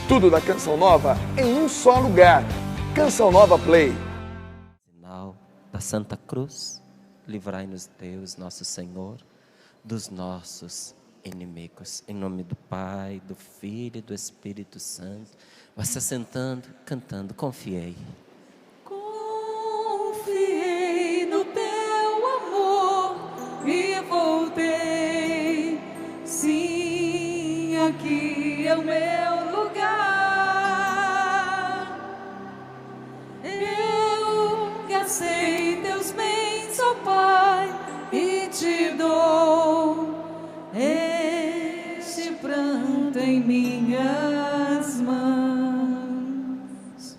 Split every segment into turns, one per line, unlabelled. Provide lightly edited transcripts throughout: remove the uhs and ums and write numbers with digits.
Tudo da Canção Nova em um só lugar. Canção Nova Play.
Sinal da Santa Cruz, livrai-nos Deus, nosso Senhor, dos nossos inimigos. Em nome do Pai, do Filho e do Espírito Santo. Vai se assentando, cantando, confiei.
Confiei no teu amor e voltei. Sim, aqui é o meu lugar. Eu que aceito teus bens, ó Pai, e te dou este pranto em minhas mãos.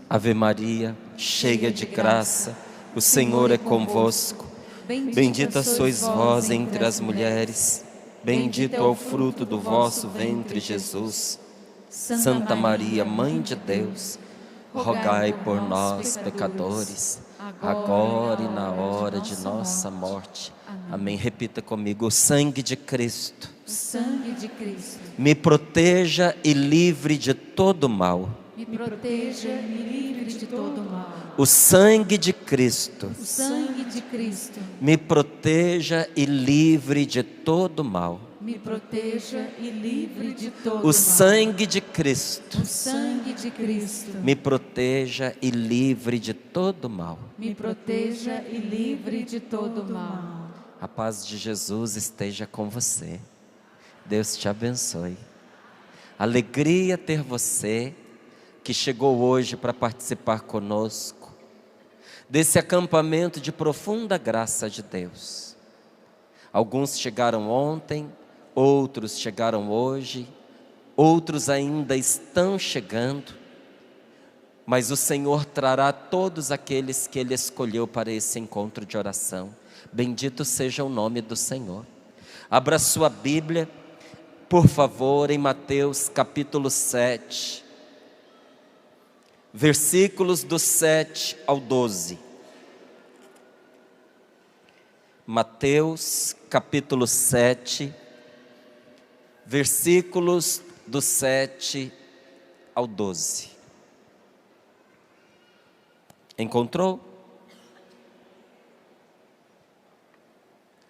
Ave Maria, cheia de graça, o Senhor é convosco. Bendita sois vós entre as mulheres, bendito é o fruto do vosso ventre, Jesus. Santa Maria, Mãe de Deus, rogai por nós, pecadores, agora e na hora de nossa morte. Amém. Repita comigo: o sangue de Cristo,
O sangue de Cristo
me proteja e livre de todo mal.
me proteja e me livre de todo mal.
O sangue de Cristo,
O sangue de Cristo
me proteja e livre de todo mal.
me proteja e livre de todo mal.
O sangue de Cristo,
O sangue de Cristo
me proteja e livre de todo mal.
me proteja e livre de todo mal.
A paz de Jesus esteja com você. Deus te abençoe. Alegria ter você que chegou hoje para participar conosco desse acampamento de profunda graça de Deus. Alguns chegaram ontem, outros chegaram hoje, outros ainda estão chegando, mas o Senhor trará todos aqueles que Ele escolheu para esse encontro de oração. Bendito seja o nome do Senhor. Abra sua Bíblia, por favor, em Mateus capítulo 7, versículos do 7 ao 12. Mateus capítulo 7, versículos do 7 ao 12. Encontrou?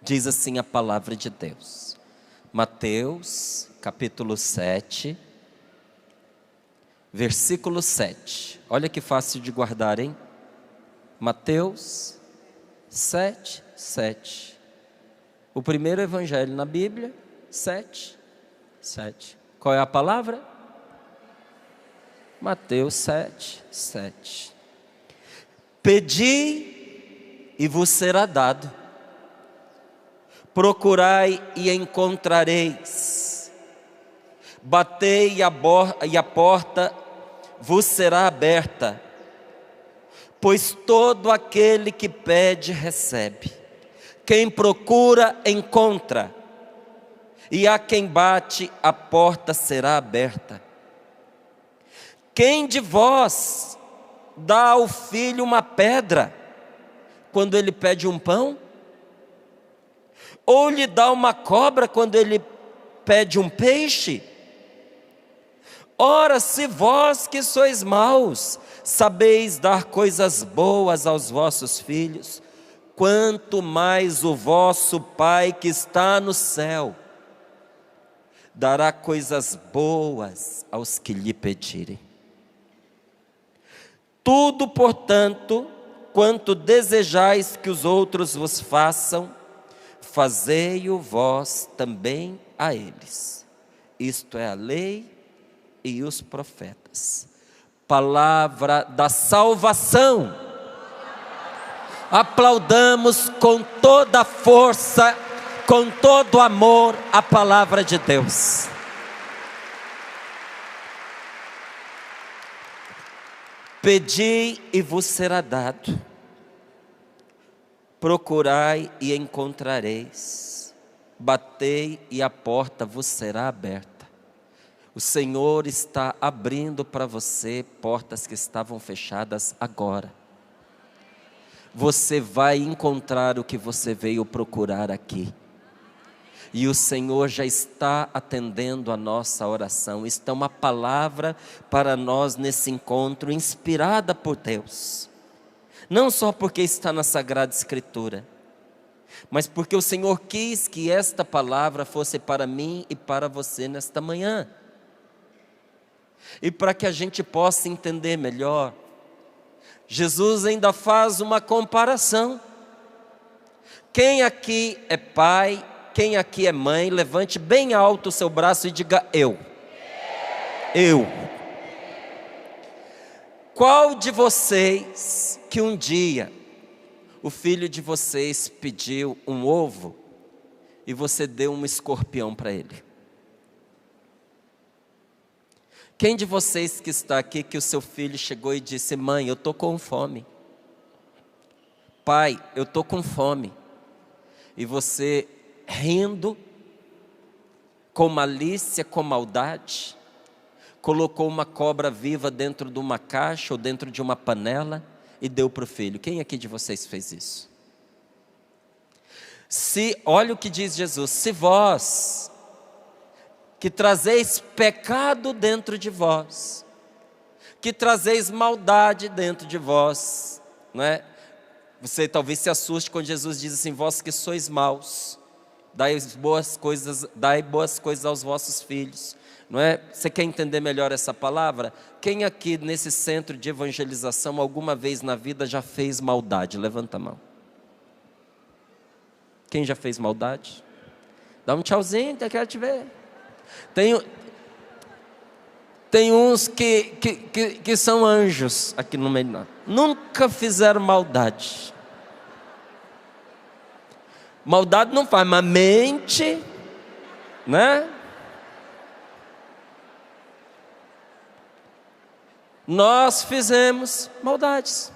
Diz assim a palavra de Deus. Mateus capítulo 7, versículo 7. Olha que fácil de guardar, hein? Mateus 7, 7. O primeiro evangelho na Bíblia, 7, 7. Qual é a palavra? Mateus 7, 7. Pedi e vos será dado. Procurai e encontrareis. Batei e a porta vos será aberta. Pois todo aquele que pede, recebe. Quem procura, encontra. E a quem bate, a porta será aberta. Quem de vós dá ao filho uma pedra, quando ele pede um pão? Ou lhe dá uma cobra, quando ele pede um peixe? Ora, se vós que sois maus, sabeis dar coisas boas aos vossos filhos, quanto mais o vosso Pai que está no céu dará coisas boas aos que lhe pedirem. Tudo, portanto, quanto desejais que os outros vos façam, fazei-o vós também a eles. Isto é a lei e os profetas. Palavra da salvação. Aplaudamos com toda a força, com todo amor, a palavra de Deus. Pedi e vos será dado. Procurai e encontrareis. Batei e a porta vos será aberta. O Senhor está abrindo para você portas que estavam fechadas agora. Você vai encontrar o que você veio procurar aqui. E o Senhor já está atendendo a nossa oração. Está uma palavra para nós nesse encontro, inspirada por Deus. Não só porque está na Sagrada Escritura, mas porque o Senhor quis que esta palavra fosse para mim e para você nesta manhã. E para que a gente possa entender melhor, Jesus ainda faz uma comparação. Quem aqui é pai, quem aqui é mãe, levante bem alto o seu braço e diga eu. Eu. Qual de vocês que um dia o filho de vocês pediu um ovo e você deu um escorpião para ele? Quem de vocês que está aqui que o seu filho chegou e disse: mãe, eu estou com fome. Pai, eu estou com fome. E você, rindo, com malícia, com maldade, colocou uma cobra viva dentro de uma caixa ou dentro de uma panela e deu para o filho? Quem aqui de vocês fez isso? Olha o que diz Jesus: se vós, que trazeis pecado dentro de vós, que trazeis maldade dentro de vós, não é? Você talvez se assuste quando Jesus diz assim: vós que sois maus, dai boas coisas aos vossos filhos, não é? Você quer entender melhor essa palavra? Quem aqui nesse centro de evangelização alguma vez na vida já fez maldade? Levanta a mão. Quem já fez maldade? Dá um tchauzinho, eu quero te ver. Tem uns que são anjos aqui no meio. Nunca fizeram maldade. Maldade não faz, mas mente, né? Nós fizemos maldades.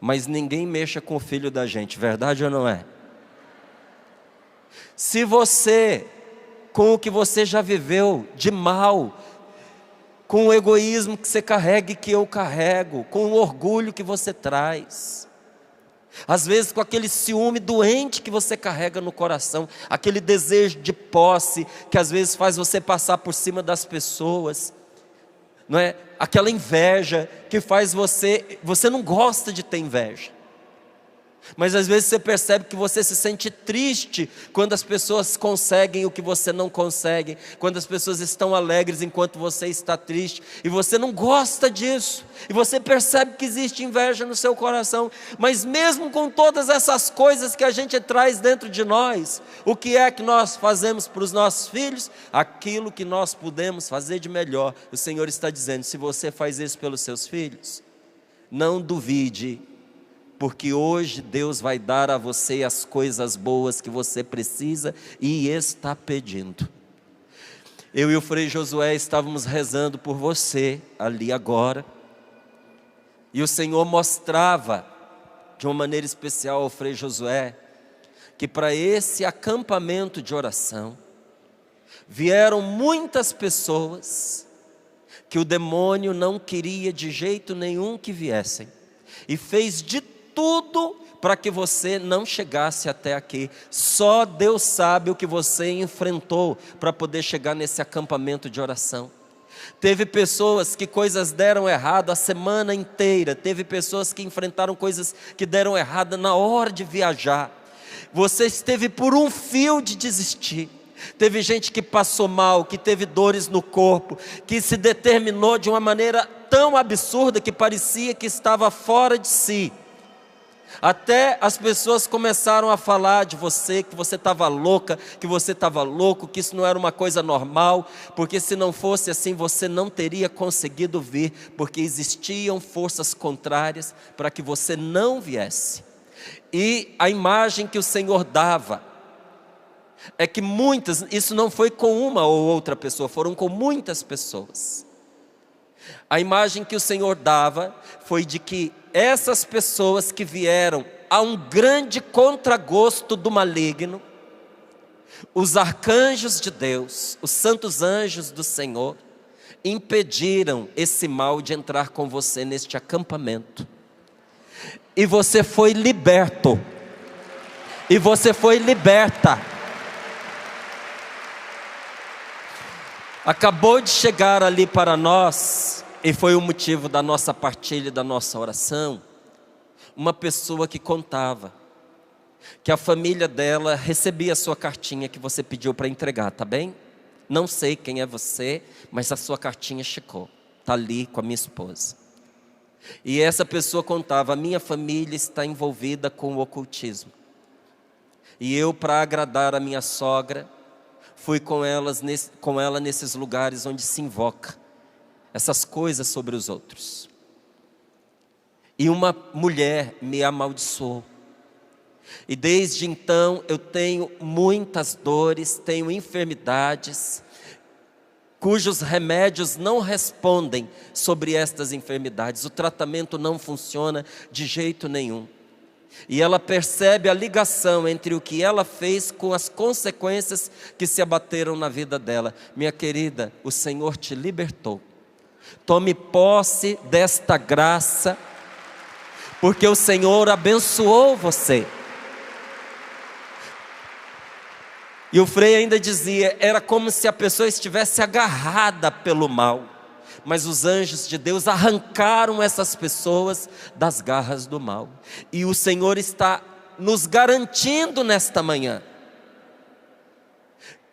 Mas ninguém mexa com o filho da gente, verdade ou não é? Se você, com o que você já viveu de mal, com o egoísmo que você carrega e que eu carrego, com o orgulho que você traz, às vezes com aquele ciúme doente que você carrega no coração, aquele desejo de posse que às vezes faz você passar por cima das pessoas, não é? Aquela inveja que faz você não gosta de ter inveja, mas às vezes você percebe que você se sente triste quando as pessoas conseguem o que você não consegue, quando as pessoas estão alegres enquanto você está triste, e você não gosta disso, e você percebe que existe inveja no seu coração. Mas mesmo com todas essas coisas que a gente traz dentro de nós, o que é que nós fazemos para os nossos filhos? Aquilo que nós podemos fazer de melhor. O Senhor está dizendo: se você faz isso pelos seus filhos, não duvide, porque hoje Deus vai dar a você as coisas boas que você precisa e está pedindo. Eu e o Frei Josué estávamos rezando por você ali agora, e o Senhor mostrava de uma maneira especial ao Frei Josué que para esse acampamento de oração vieram muitas pessoas que o demônio não queria de jeito nenhum que viessem, e fez de tudo para que você não chegasse até aqui. Só Deus sabe o que você enfrentou para poder chegar nesse acampamento de oração. Teve pessoas que coisas deram errado a semana inteira. Teve pessoas que enfrentaram coisas que deram errado na hora de viajar. Você esteve por um fio de desistir. Teve gente que passou mal, que teve dores no corpo, que se determinou de uma maneira tão absurda que parecia que estava fora de si. Até as pessoas começaram a falar de você, que você estava louca, que você estava louco, que isso não era uma coisa normal, porque se não fosse assim você não teria conseguido vir, porque existiam forças contrárias para que você não viesse. E a imagem que o Senhor dava é que muitas, isso não foi com uma ou outra pessoa, foram com muitas pessoas. A imagem que o Senhor dava foi de que essas pessoas que vieram a um grande contragosto do maligno, os arcanjos de Deus, os santos anjos do Senhor, impediram esse mal de entrar com você neste acampamento. E você foi liberto. e você foi liberta. Acabou de chegar ali para nós, e foi o motivo da nossa partilha e da nossa oração, uma pessoa que contava que a família dela recebia a sua cartinha que você pediu para entregar, tá bem? Não sei quem é você, mas a sua cartinha chegou, está ali com a minha esposa. E essa pessoa contava: a minha família está envolvida com o ocultismo, e eu, para agradar a minha sogra, fui com ela nesses lugares onde se invoca essas coisas sobre os outros. E uma mulher me amaldiçoou. E desde então eu tenho muitas dores, tenho enfermidades, cujos remédios não respondem sobre estas enfermidades. O tratamento não funciona de jeito nenhum. E ela percebe a ligação entre o que ela fez com as consequências que se abateram na vida dela. Minha querida, o Senhor te libertou. Tome posse desta graça, porque o Senhor abençoou você. E o Frei ainda dizia, era como se a pessoa estivesse agarrada pelo mal, mas os anjos de Deus arrancaram essas pessoas das garras do mal. E o Senhor está nos garantindo nesta manhã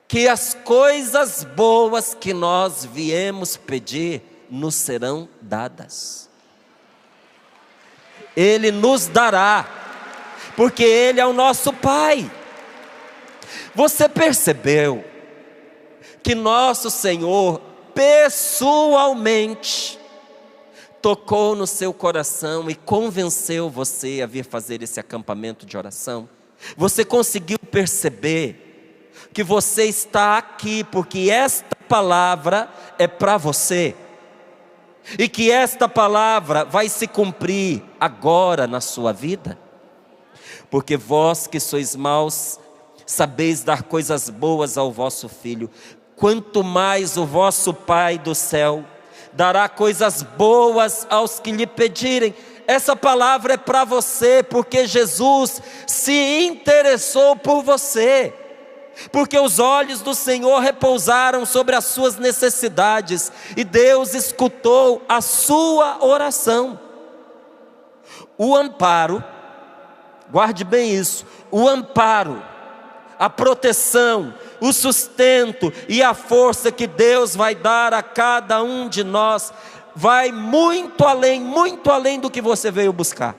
que as coisas boas que nós viemos pedir nos serão dadas. Ele nos dará, porque Ele é o nosso Pai. Você percebeu que nosso Senhor pessoalmente tocou no seu coração e convenceu você a vir fazer esse acampamento de oração? Você conseguiu perceber que você está aqui porque esta palavra é para você, e que esta palavra vai se cumprir agora na sua vida? Porque vós que sois maus, sabeis dar coisas boas ao vosso filho, quanto mais o vosso Pai do céu dará coisas boas aos que lhe pedirem. Essa palavra é para você, porque Jesus se interessou por você, porque os olhos do Senhor repousaram sobre as suas necessidades, e Deus escutou a sua oração. O amparo, guarde bem isso, o amparo, a proteção, o sustento e a força que Deus vai dar a cada um de nós, vai muito além do que você veio buscar,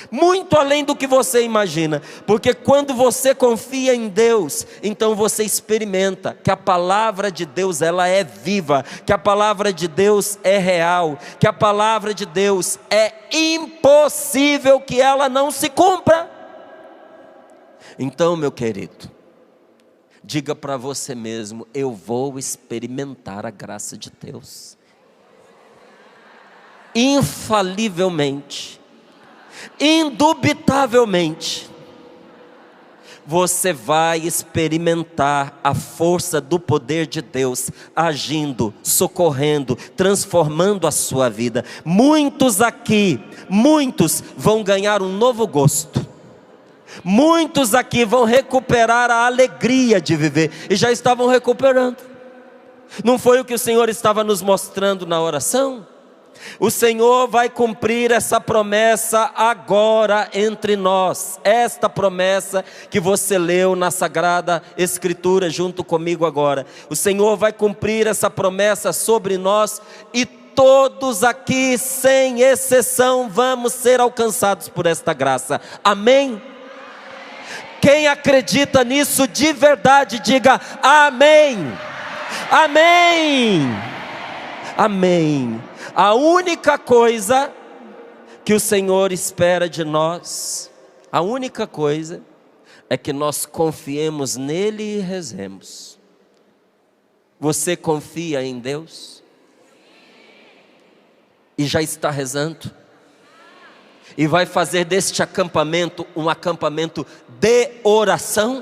muito além do que você imagina, porque quando você confia em Deus, então você experimenta que a palavra de Deus, ela é viva, que a palavra de Deus é real, que a palavra de Deus é impossível que ela não se cumpra. Então, meu querido, diga para você mesmo: eu vou experimentar a graça de Deus. Infalivelmente, indubitavelmente, você vai experimentar a força do poder de Deus agindo, socorrendo, transformando a sua vida. Muitos aqui, vão ganhar um novo gosto. Muitos aqui vão recuperar a alegria de viver, e já estavam recuperando. Não foi o que o Senhor estava nos mostrando na oração? O Senhor vai cumprir essa promessa agora entre nós. Esta promessa que você leu na Sagrada Escritura junto comigo agora. O Senhor vai cumprir essa promessa sobre nós, e todos aqui, sem exceção, vamos ser alcançados por esta graça. Amém? Quem acredita nisso de verdade, diga amém, amém, amém. A única coisa que o Senhor espera de nós, a única coisa, é que nós confiemos nele e rezemos. Você confia em Deus? E já está rezando? E vai fazer deste acampamento um acampamento de oração?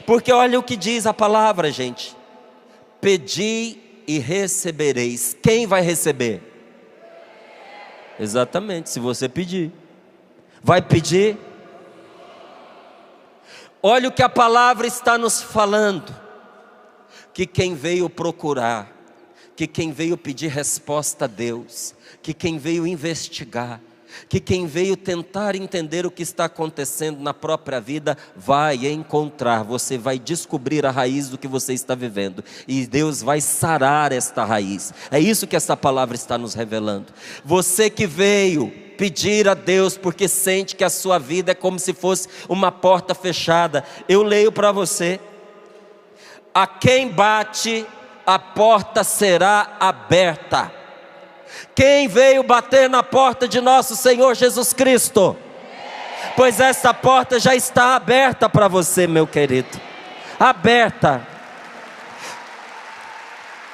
Porque olha o que diz a palavra, gente: pedi e recebereis. Quem vai receber? Exatamente, se você pedir. Vai pedir? Olha o que a palavra está nos falando, que quem veio procurar, que quem veio pedir resposta a Deus, que quem veio investigar, que quem veio tentar entender o que está acontecendo na própria vida, vai encontrar, você vai descobrir a raiz do que você está vivendo, e Deus vai sarar esta raiz. É isso que essa palavra está nos revelando. Você que veio pedir a Deus porque sente que a sua vida é como se fosse uma porta fechada, eu leio para você: a quem bate, a porta será aberta. Quem veio bater na porta de nosso Senhor Jesus Cristo? Pois essa porta já está aberta para você, meu querido. Aberta.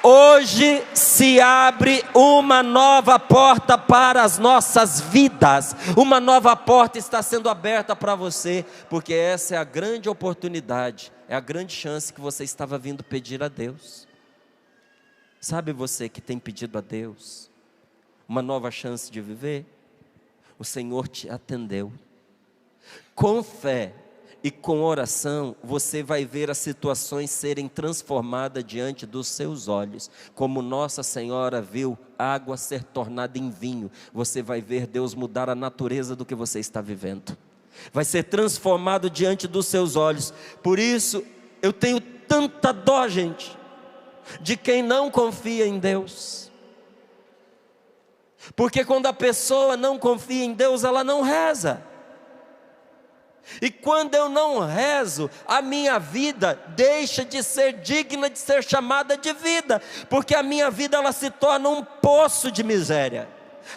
Hoje se abre uma nova porta para as nossas vidas. Uma nova porta está sendo aberta para você, porque essa é a grande oportunidade, é a grande chance que você estava vindo pedir a Deus. Sabe, você que tem pedido a Deus uma nova chance de viver, o Senhor te atendeu. Com fé e com oração, você vai ver as situações serem transformadas diante dos seus olhos. Como Nossa Senhora viu água ser tornada em vinho, você vai ver Deus mudar a natureza do que você está vivendo. Vai ser transformado diante dos seus olhos. Por isso, eu tenho tanta dó, gente, de quem não confia em Deus. Porque quando a pessoa não confia em Deus, ela não reza. E quando eu não rezo, a minha vida deixa de ser digna de ser chamada de vida, porque a minha vida ela se torna um poço de miséria.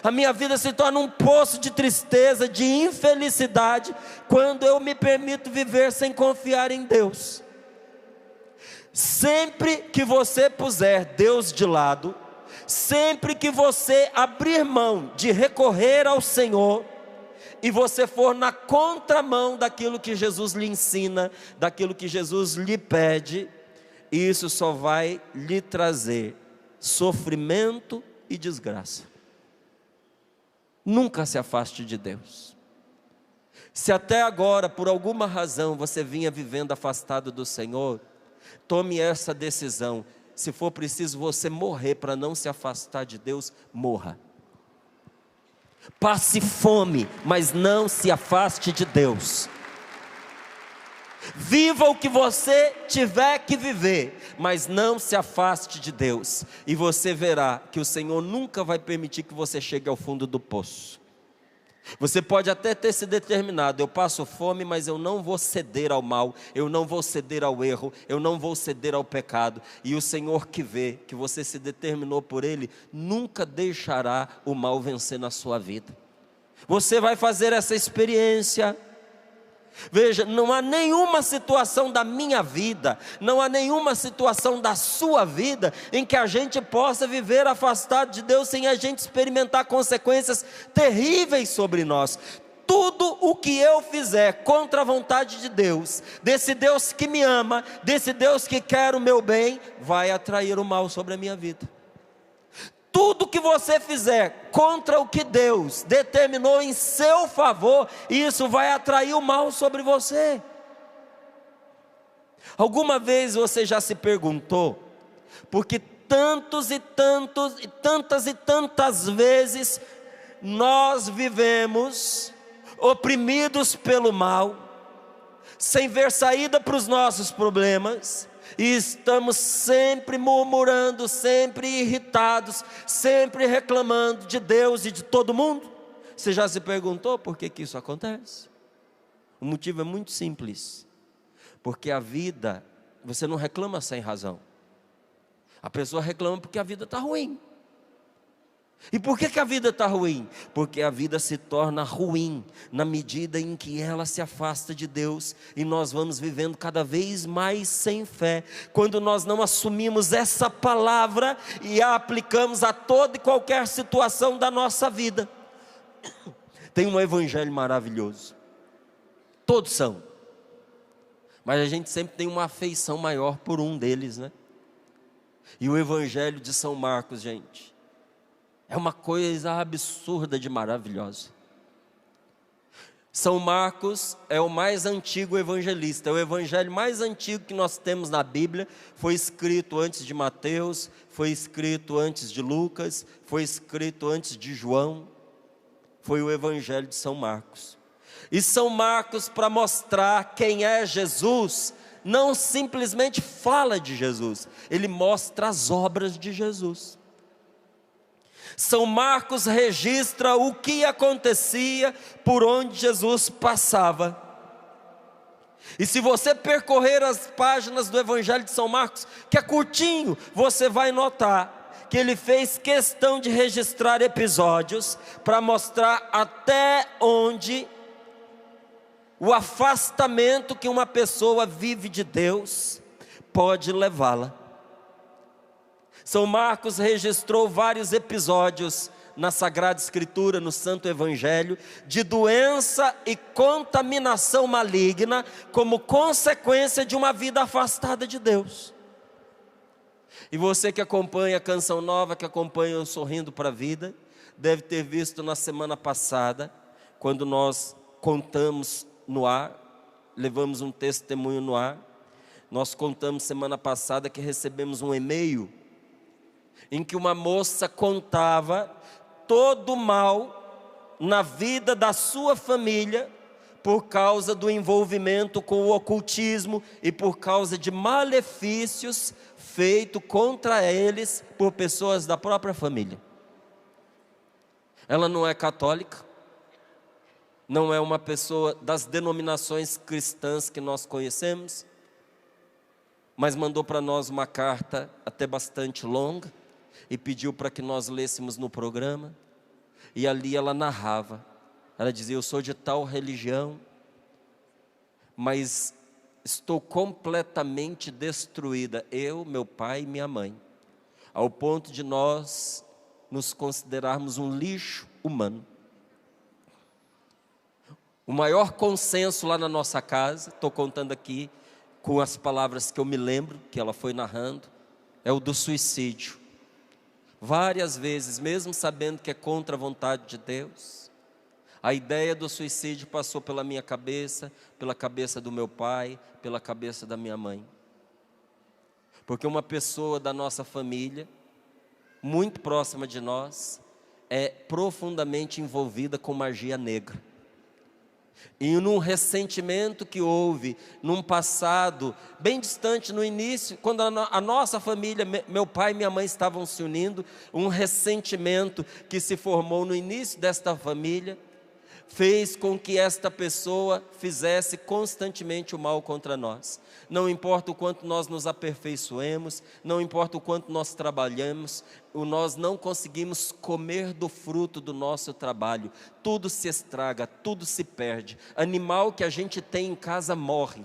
A minha vida se torna um poço de tristeza, de infelicidade, quando eu me permito viver sem confiar em Deus. Sempre que você puser Deus de lado, sempre que você abrir mão de recorrer ao Senhor, e você for na contramão daquilo que Jesus lhe ensina, daquilo que Jesus lhe pede, isso só vai lhe trazer sofrimento e desgraça. Nunca se afaste de Deus. Se até agora, por alguma razão, você vinha vivendo afastado do Senhor, tome essa decisão. Se for preciso você morrer para não se afastar de Deus, morra. Passe fome, mas não se afaste de Deus. Viva o que você tiver que viver, mas não se afaste de Deus. E você verá que o Senhor nunca vai permitir que você chegue ao fundo do poço. Você pode até ter se determinado: eu passo fome, mas eu não vou ceder ao mal, eu não vou ceder ao erro, eu não vou ceder ao pecado. E o Senhor que vê que você se determinou por Ele, nunca deixará o mal vencer na sua vida. Você vai fazer essa experiência. Veja, não há nenhuma situação da minha vida, não há nenhuma situação da sua vida em que a gente possa viver afastado de Deus sem a gente experimentar consequências terríveis sobre nós. Tudo o que eu fizer contra a vontade de Deus, desse Deus que me ama, desse Deus que quer o meu bem, vai atrair o mal sobre a minha vida. Tudo que você fizer contra o que Deus determinou em seu favor, isso vai atrair o mal sobre você. Alguma vez você já se perguntou, porque tantas e tantas vezes nós vivemos oprimidos pelo mal, sem ver saída para os nossos problemas, e estamos sempre murmurando, sempre irritados, sempre reclamando de Deus e de todo mundo? Você já se perguntou por que isso acontece? O motivo é muito simples. Porque a vida, você não reclama sem razão. A pessoa reclama porque a vida está ruim. E por que a vida está ruim? Porque a vida se torna ruim na medida em que ela se afasta de Deus, e nós vamos vivendo cada vez mais sem fé, quando nós não assumimos essa palavra e a aplicamos a toda e qualquer situação da nossa vida. Tem um evangelho maravilhoso, todos são, mas a gente sempre tem uma afeição maior por um deles, né? E o evangelho de São Marcos, gente, é uma coisa absurda de maravilhosa. São Marcos é o mais antigo evangelista, é o evangelho mais antigo que nós temos na Bíblia. Foi escrito antes de Mateus, foi escrito antes de Lucas, foi escrito antes de João. Foi o evangelho de São Marcos. E São Marcos, para mostrar quem é Jesus, não simplesmente fala de Jesus, ele mostra as obras de Jesus. São Marcos registra o que acontecia por onde Jesus passava. E se você percorrer as páginas do Evangelho de São Marcos, que é curtinho, você vai notar que ele fez questão de registrar episódios para mostrar até onde o afastamento que uma pessoa vive de Deus pode levá-la. São Marcos registrou vários episódios na Sagrada Escritura, no Santo Evangelho, de doença e contaminação maligna como consequência de uma vida afastada de Deus. E você que acompanha a Canção Nova, que acompanha o Sorrindo para a Vida, deve ter visto na semana passada, quando nós contamos no ar, levamos um testemunho no ar, nós contamos semana passada que recebemos um e-mail em que uma moça contava todo o mal na vida da sua família por causa do envolvimento com o ocultismo e por causa de malefícios feitos contra eles por pessoas da própria família. Ela não é católica, não é uma pessoa das denominações cristãs que nós conhecemos, mas mandou para nós uma carta até bastante longa, e pediu para que nós lêssemos no programa, e ali ela narrava, ela dizia: eu sou de tal religião, mas estou completamente destruída, eu, meu pai e minha mãe, ao ponto de nós nos considerarmos um lixo humano. O maior consenso lá na nossa casa, estou contando aqui com as palavras que eu me lembro, que ela foi narrando, é o do suicídio. Várias vezes, mesmo sabendo que é contra a vontade de Deus, a ideia do suicídio passou pela minha cabeça, pela cabeça do meu pai, pela cabeça da minha mãe. Porque uma pessoa da nossa família, muito próxima de nós, é profundamente envolvida com magia negra. E num ressentimento que houve, num passado bem distante no início, quando a nossa família, meu pai e minha mãe estavam se unindo, um ressentimento que se formou no início desta família, fez com que esta pessoa fizesse constantemente o mal contra nós. Não importa o quanto nós nos aperfeiçoemos, não importa o quanto nós trabalhamos, nós não conseguimos comer do fruto do nosso trabalho. Tudo se estraga, tudo se perde. Animal que a gente tem em casa morre.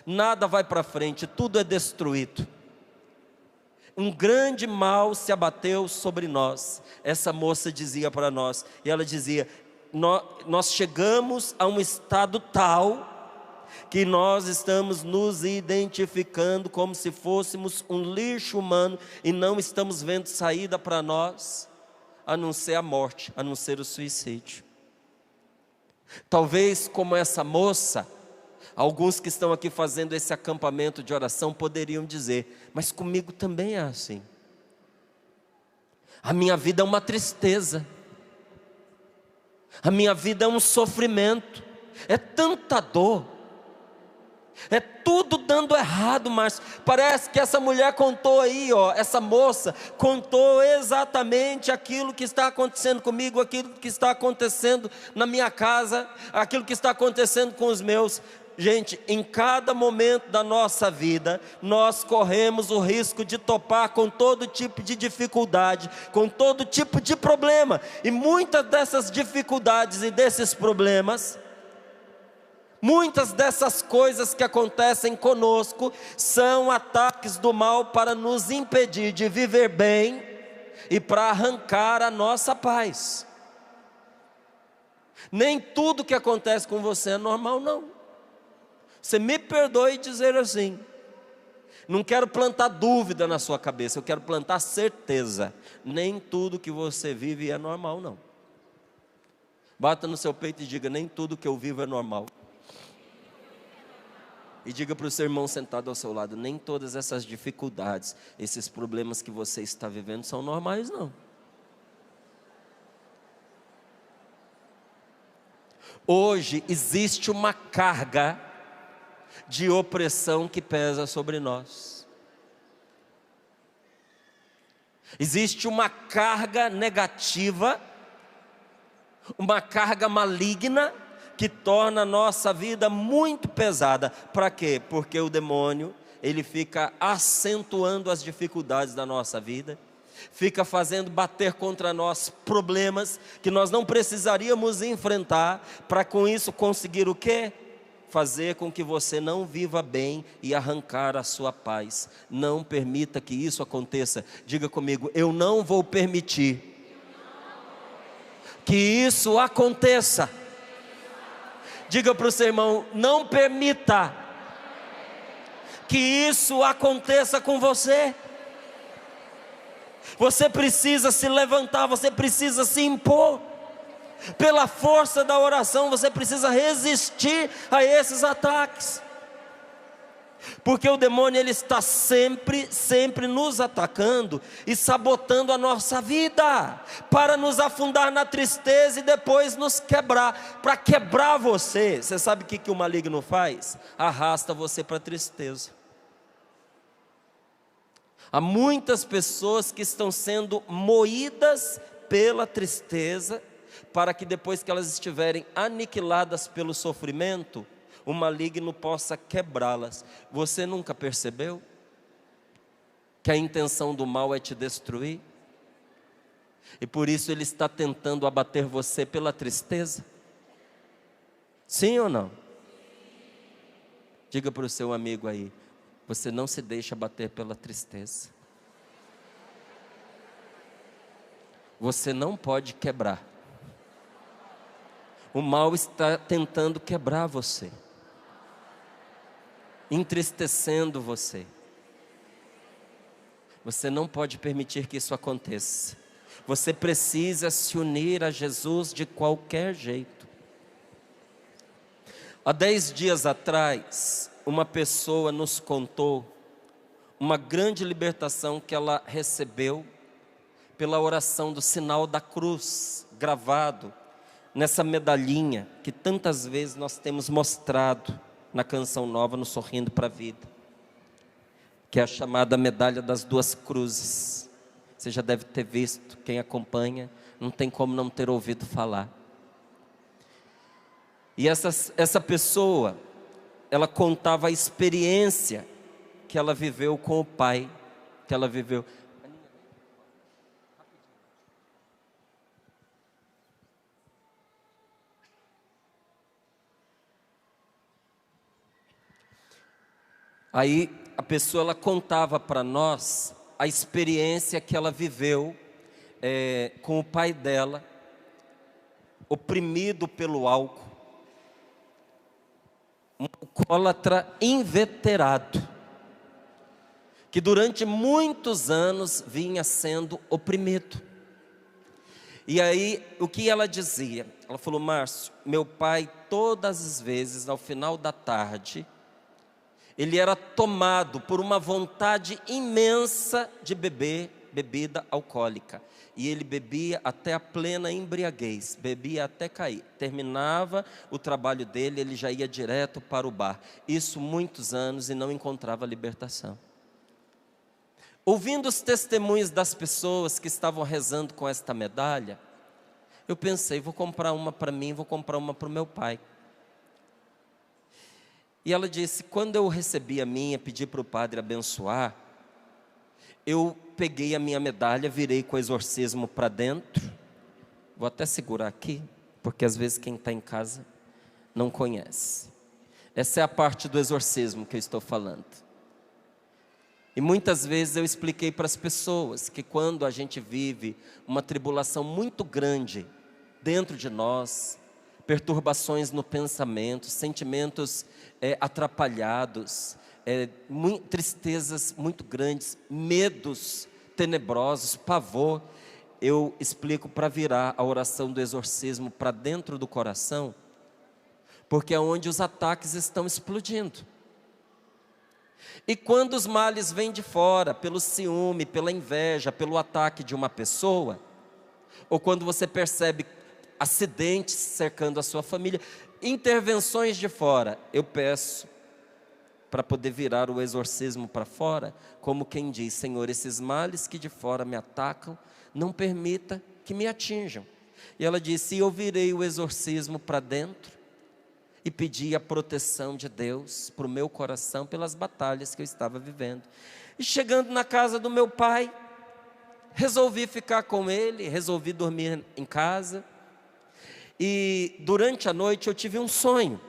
Nada vai para frente, tudo é destruído. Um grande mal se abateu sobre nós. Essa moça dizia para nós, e ela dizia: nós chegamos a um estado tal que nós estamos nos identificando como se fôssemos um lixo humano e não estamos vendo saída para nós, a não ser a morte, a não ser o suicídio. Talvez como essa moça, alguns que estão aqui fazendo esse acampamento de oração poderiam dizer: mas comigo também é assim. A minha vida é uma tristeza. A minha vida é um sofrimento, é tanta dor, é tudo dando errado, mas parece que essa mulher contou aí, essa moça contou exatamente aquilo que está acontecendo comigo, aquilo que está acontecendo na minha casa, aquilo que está acontecendo com os meus. Gente, em cada momento da nossa vida, nós corremos o risco de topar com todo tipo de dificuldade, com todo tipo de problema. E muitas dessas dificuldades e desses problemas, muitas dessas coisas que acontecem conosco, são ataques do mal para nos impedir de viver bem e para arrancar a nossa paz. Nem tudo que acontece com você é normal, não. Você me perdoe dizer assim, não quero plantar dúvida na sua cabeça, eu quero plantar certeza. Nem tudo que você vive é normal, não. Bata no seu peito e diga: nem tudo que eu vivo é normal. E diga para o seu irmão sentado ao seu lado: nem todas essas dificuldades, esses problemas que você está vivendo são normais, não. Hoje existe uma carga de opressão que pesa sobre nós. Existe uma carga negativa, uma carga maligna que torna a nossa vida muito pesada. Para quê? Porque o demônio, ele fica acentuando as dificuldades da nossa vida, fica fazendo bater contra nós problemas que nós não precisaríamos enfrentar, para com isso conseguir o quê? Fazer com que você não viva bem e arrancar a sua paz. Não permita que isso aconteça. Diga comigo: eu não vou permitir que isso aconteça. Diga para o seu irmão: não permita que isso aconteça com você. Você precisa se levantar, você precisa se impor. Pela força da oração, você precisa resistir a esses ataques. Porque o demônio, ele está sempre nos atacando e sabotando a nossa vida, para nos afundar na tristeza e depois nos quebrar. Para quebrar você, você sabe o que o maligno faz? Arrasta você para a tristeza. Há muitas pessoas que estão sendo moídas pela tristeza, para que depois que elas estiverem aniquiladas pelo sofrimento, o maligno possa quebrá-las. Você nunca percebeu que a intenção do mal é te destruir? E por isso ele está tentando abater você pela tristeza? Sim ou não? Diga para o seu amigo aí: você não se deixa abater pela tristeza. Você não pode quebrar. O mal está tentando quebrar você, entristecendo você. Você não pode permitir que isso aconteça. Você precisa se unir a Jesus de qualquer jeito. Há 10 dias atrás, uma pessoa nos contou uma grande libertação que ela recebeu pela oração do sinal da cruz, gravado nessa medalhinha que tantas vezes nós temos mostrado na canção nova, no Sorrindo para a Vida, que é a chamada medalha das duas cruzes. Você já deve ter visto, quem acompanha, não tem como não ter ouvido falar. E essa pessoa, ela contava a experiência que ela viveu com o pai, que ela viveu. Aí a pessoa, ela contava para nós a experiência que ela viveu com o pai dela, oprimido pelo álcool, um alcoólatra inveterado, que durante muitos anos vinha sendo oprimido. E aí, o que ela dizia? Ela falou: Márcio, meu pai, todas as vezes, ao final da tarde, ele era tomado por uma vontade imensa de beber bebida alcoólica. E ele bebia até a plena embriaguez, bebia até cair. Terminava o trabalho dele, ele já ia direto para o bar. Isso muitos anos, e não encontrava libertação. Ouvindo os testemunhos das pessoas que estavam rezando com esta medalha, eu pensei: vou comprar uma para mim, vou comprar uma para o meu pai. E ela disse: quando eu recebi a minha, pedi para o padre abençoar, eu peguei a minha medalha, virei com o exorcismo para dentro. Vou até segurar aqui, porque às vezes quem está em casa não conhece. Essa é a parte do exorcismo que eu estou falando. E muitas vezes eu expliquei para as pessoas que quando a gente vive uma tribulação muito grande dentro de nós, perturbações no pensamento, sentimentos atrapalhados, tristezas muito grandes, medos tenebrosos, pavor, eu explico para virar a oração do exorcismo para dentro do coração, porque é onde os ataques estão explodindo. E quando os males vêm de fora, pelo ciúme, pela inveja, pelo ataque de uma pessoa, ou quando você percebe acidentes cercando a sua família, intervenções de fora, eu peço para poder virar o exorcismo para fora, como quem diz: Senhor, esses males que de fora me atacam, não permita que me atinjam. E ela disse: e eu virei o exorcismo para dentro, e pedi a proteção de Deus para o meu coração, pelas batalhas que eu estava vivendo. E chegando na casa do meu pai, resolvi ficar com ele, resolvi dormir em casa. E durante a noite eu tive um sonho.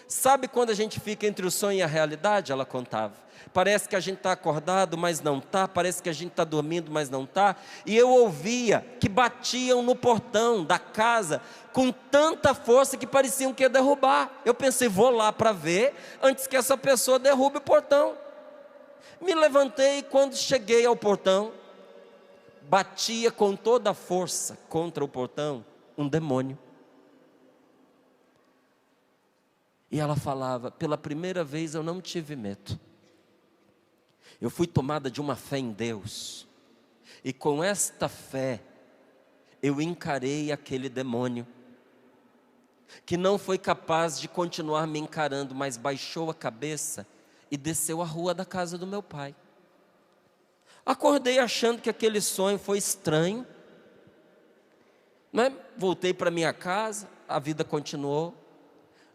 Sabe quando a gente fica entre o sonho e a realidade? Ela contava. Parece que a gente está acordado, mas não está. Parece que a gente está dormindo, mas não está. E eu ouvia que batiam no portão da casa com tanta força que pareciam que ia derrubar. Eu pensei: vou lá para ver antes que essa pessoa derrube o portão. Me levantei e quando cheguei ao portão, batia com toda a força contra o portão um demônio. E ela falava: pela primeira vez eu não tive medo. Eu fui tomada de uma fé em Deus. E com esta fé, eu encarei aquele demônio, que não foi capaz de continuar me encarando, mas baixou a cabeça e desceu a rua da casa do meu pai. Acordei achando que aquele sonho foi estranho, né? Voltei para minha casa, a vida continuou.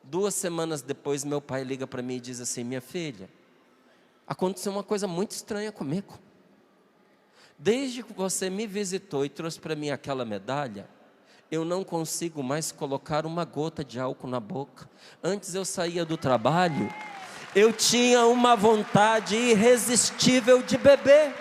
2 semanas depois, meu pai liga para mim e diz assim: minha filha, aconteceu uma coisa muito estranha comigo. Desde que você me visitou e trouxe para mim aquela medalha, eu não consigo mais colocar uma gota de álcool na boca. Antes eu saía do trabalho, eu tinha uma vontade irresistível de beber.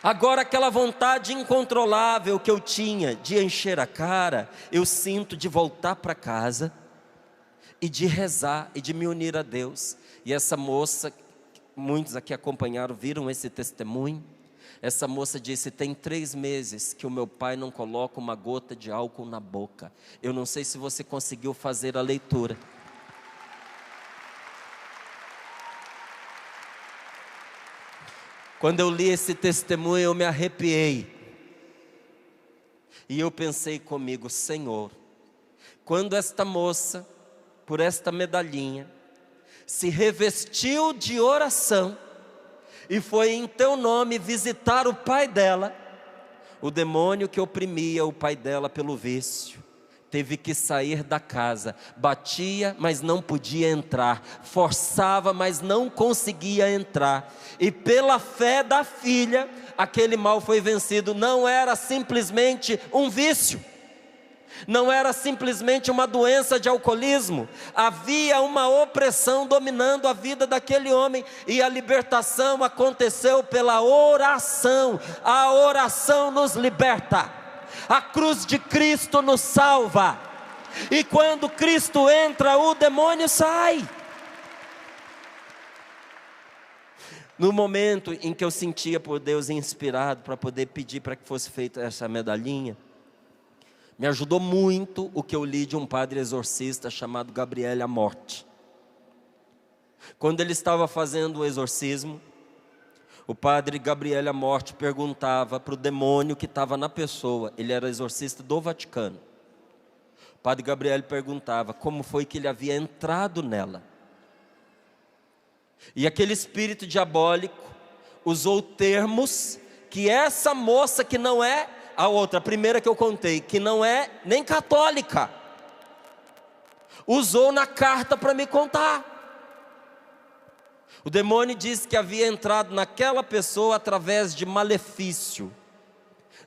Agora aquela vontade incontrolável que eu tinha de encher a cara, eu sinto de voltar para casa e de rezar e de me unir a Deus. E essa moça, muitos aqui acompanharam, viram esse testemunho. Essa moça disse: tem 3 meses que o meu pai não coloca uma gota de álcool na boca. Eu não sei se você conseguiu fazer a leitura. Quando eu li esse testemunho, eu me arrepiei. E eu pensei comigo: Senhor, quando esta moça, por esta medalhinha, se revestiu de oração e foi em teu nome visitar o pai dela, o demônio que oprimia o pai dela pelo vício teve que sair da casa. Batia, mas não podia entrar. Forçava, mas não conseguia entrar. E pela fé da filha, aquele mal foi vencido. Não era simplesmente um vício. Não era simplesmente uma doença de alcoolismo. Havia uma opressão dominando a vida daquele homem. E a libertação aconteceu pela oração. A oração nos liberta. A cruz de Cristo nos salva. E quando Cristo entra, o demônio sai. No momento em que eu sentia por Deus inspirado para poder pedir para que fosse feita essa medalhinha, me ajudou muito o que eu li de um padre exorcista chamado Gabriel Amorth. Quando ele estava fazendo o exorcismo, o padre Gabriel Amorth perguntava para o demônio que estava na pessoa. Ele era exorcista do Vaticano. O padre Gabriel perguntava como foi que ele havia entrado nela. E aquele espírito diabólico usou termos que essa moça, que não é a outra, a primeira que eu contei, que não é nem católica, usou na carta para me contar. O demônio disse que havia entrado naquela pessoa através de malefício.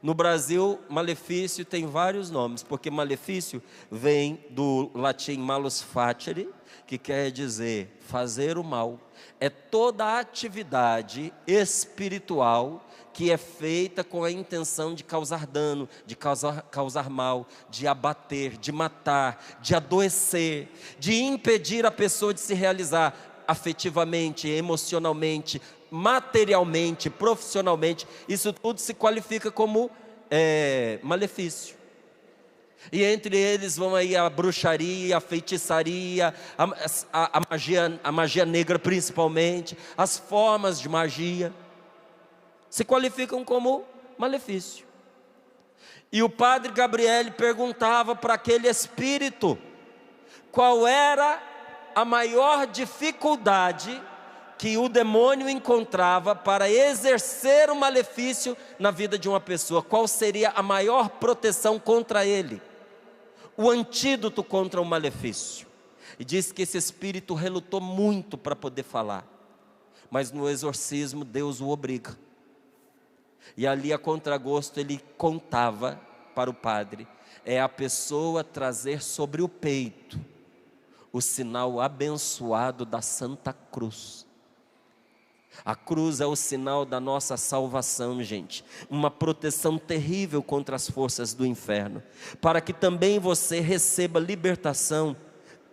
No Brasil, malefício tem vários nomes, porque malefício vem do latim malus facere, que quer dizer fazer o mal. É toda a atividade espiritual que é feita com a intenção de causar dano, de causar mal, de abater, de matar, de adoecer, de impedir a pessoa de se realizar afetivamente, emocionalmente, materialmente, profissionalmente, isso tudo se qualifica como malefício. E entre eles vão aí a bruxaria, a feitiçaria, a magia negra principalmente, as formas de magia, se qualificam como malefício. E o padre Gabriel perguntava para aquele espírito qual era a maior dificuldade que o demônio encontrava para exercer o malefício na vida de uma pessoa. Qual seria a maior proteção contra ele? O antídoto contra o malefício. E diz que esse espírito relutou muito para poder falar, mas no exorcismo Deus o obriga. E ali a contragosto ele contava para o padre: é a pessoa trazer sobre o peito o sinal abençoado da Santa Cruz. A cruz é o sinal da nossa salvação, gente. Uma proteção terrível contra as forças do inferno. Para que também você receba libertação,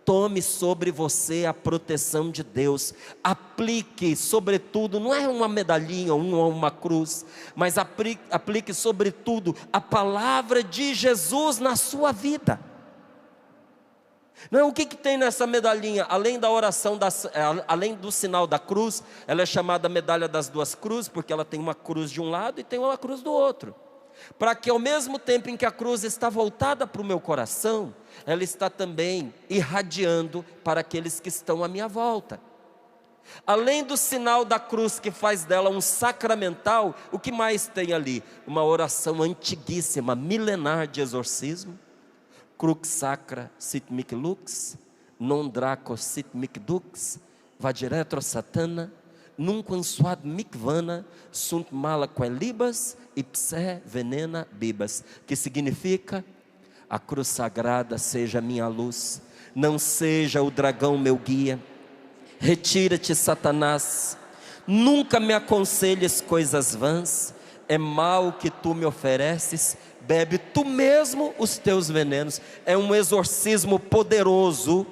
tome sobre você a proteção de Deus. Aplique sobretudo, não é uma medalhinha ou uma cruz, mas aplique sobretudo a palavra de Jesus na sua vida. Não, o que tem nessa medalhinha? Além da oração, além do sinal da cruz, ela é chamada medalha das duas cruzes, porque ela tem uma cruz de um lado e tem uma cruz do outro. Para que ao mesmo tempo em que a cruz está voltada para o meu coração, ela está também irradiando para aqueles que estão à minha volta. Além do sinal da cruz que faz dela um sacramental, o que mais tem ali? Uma oração antiguíssima, milenar de exorcismo. Crux sacra sit mic lux, non draco sit mic dux, vadiretro satana, nunquam suad mic vana, sunt mala quelibas, ipse venena bibas. Que significa: a cruz sagrada seja minha luz, não seja o dragão meu guia. Retira-te, Satanás, nunca me aconselhes coisas vãs, é mal que tu me ofereces, bebe tu mesmo os teus venenos. É um exorcismo poderoso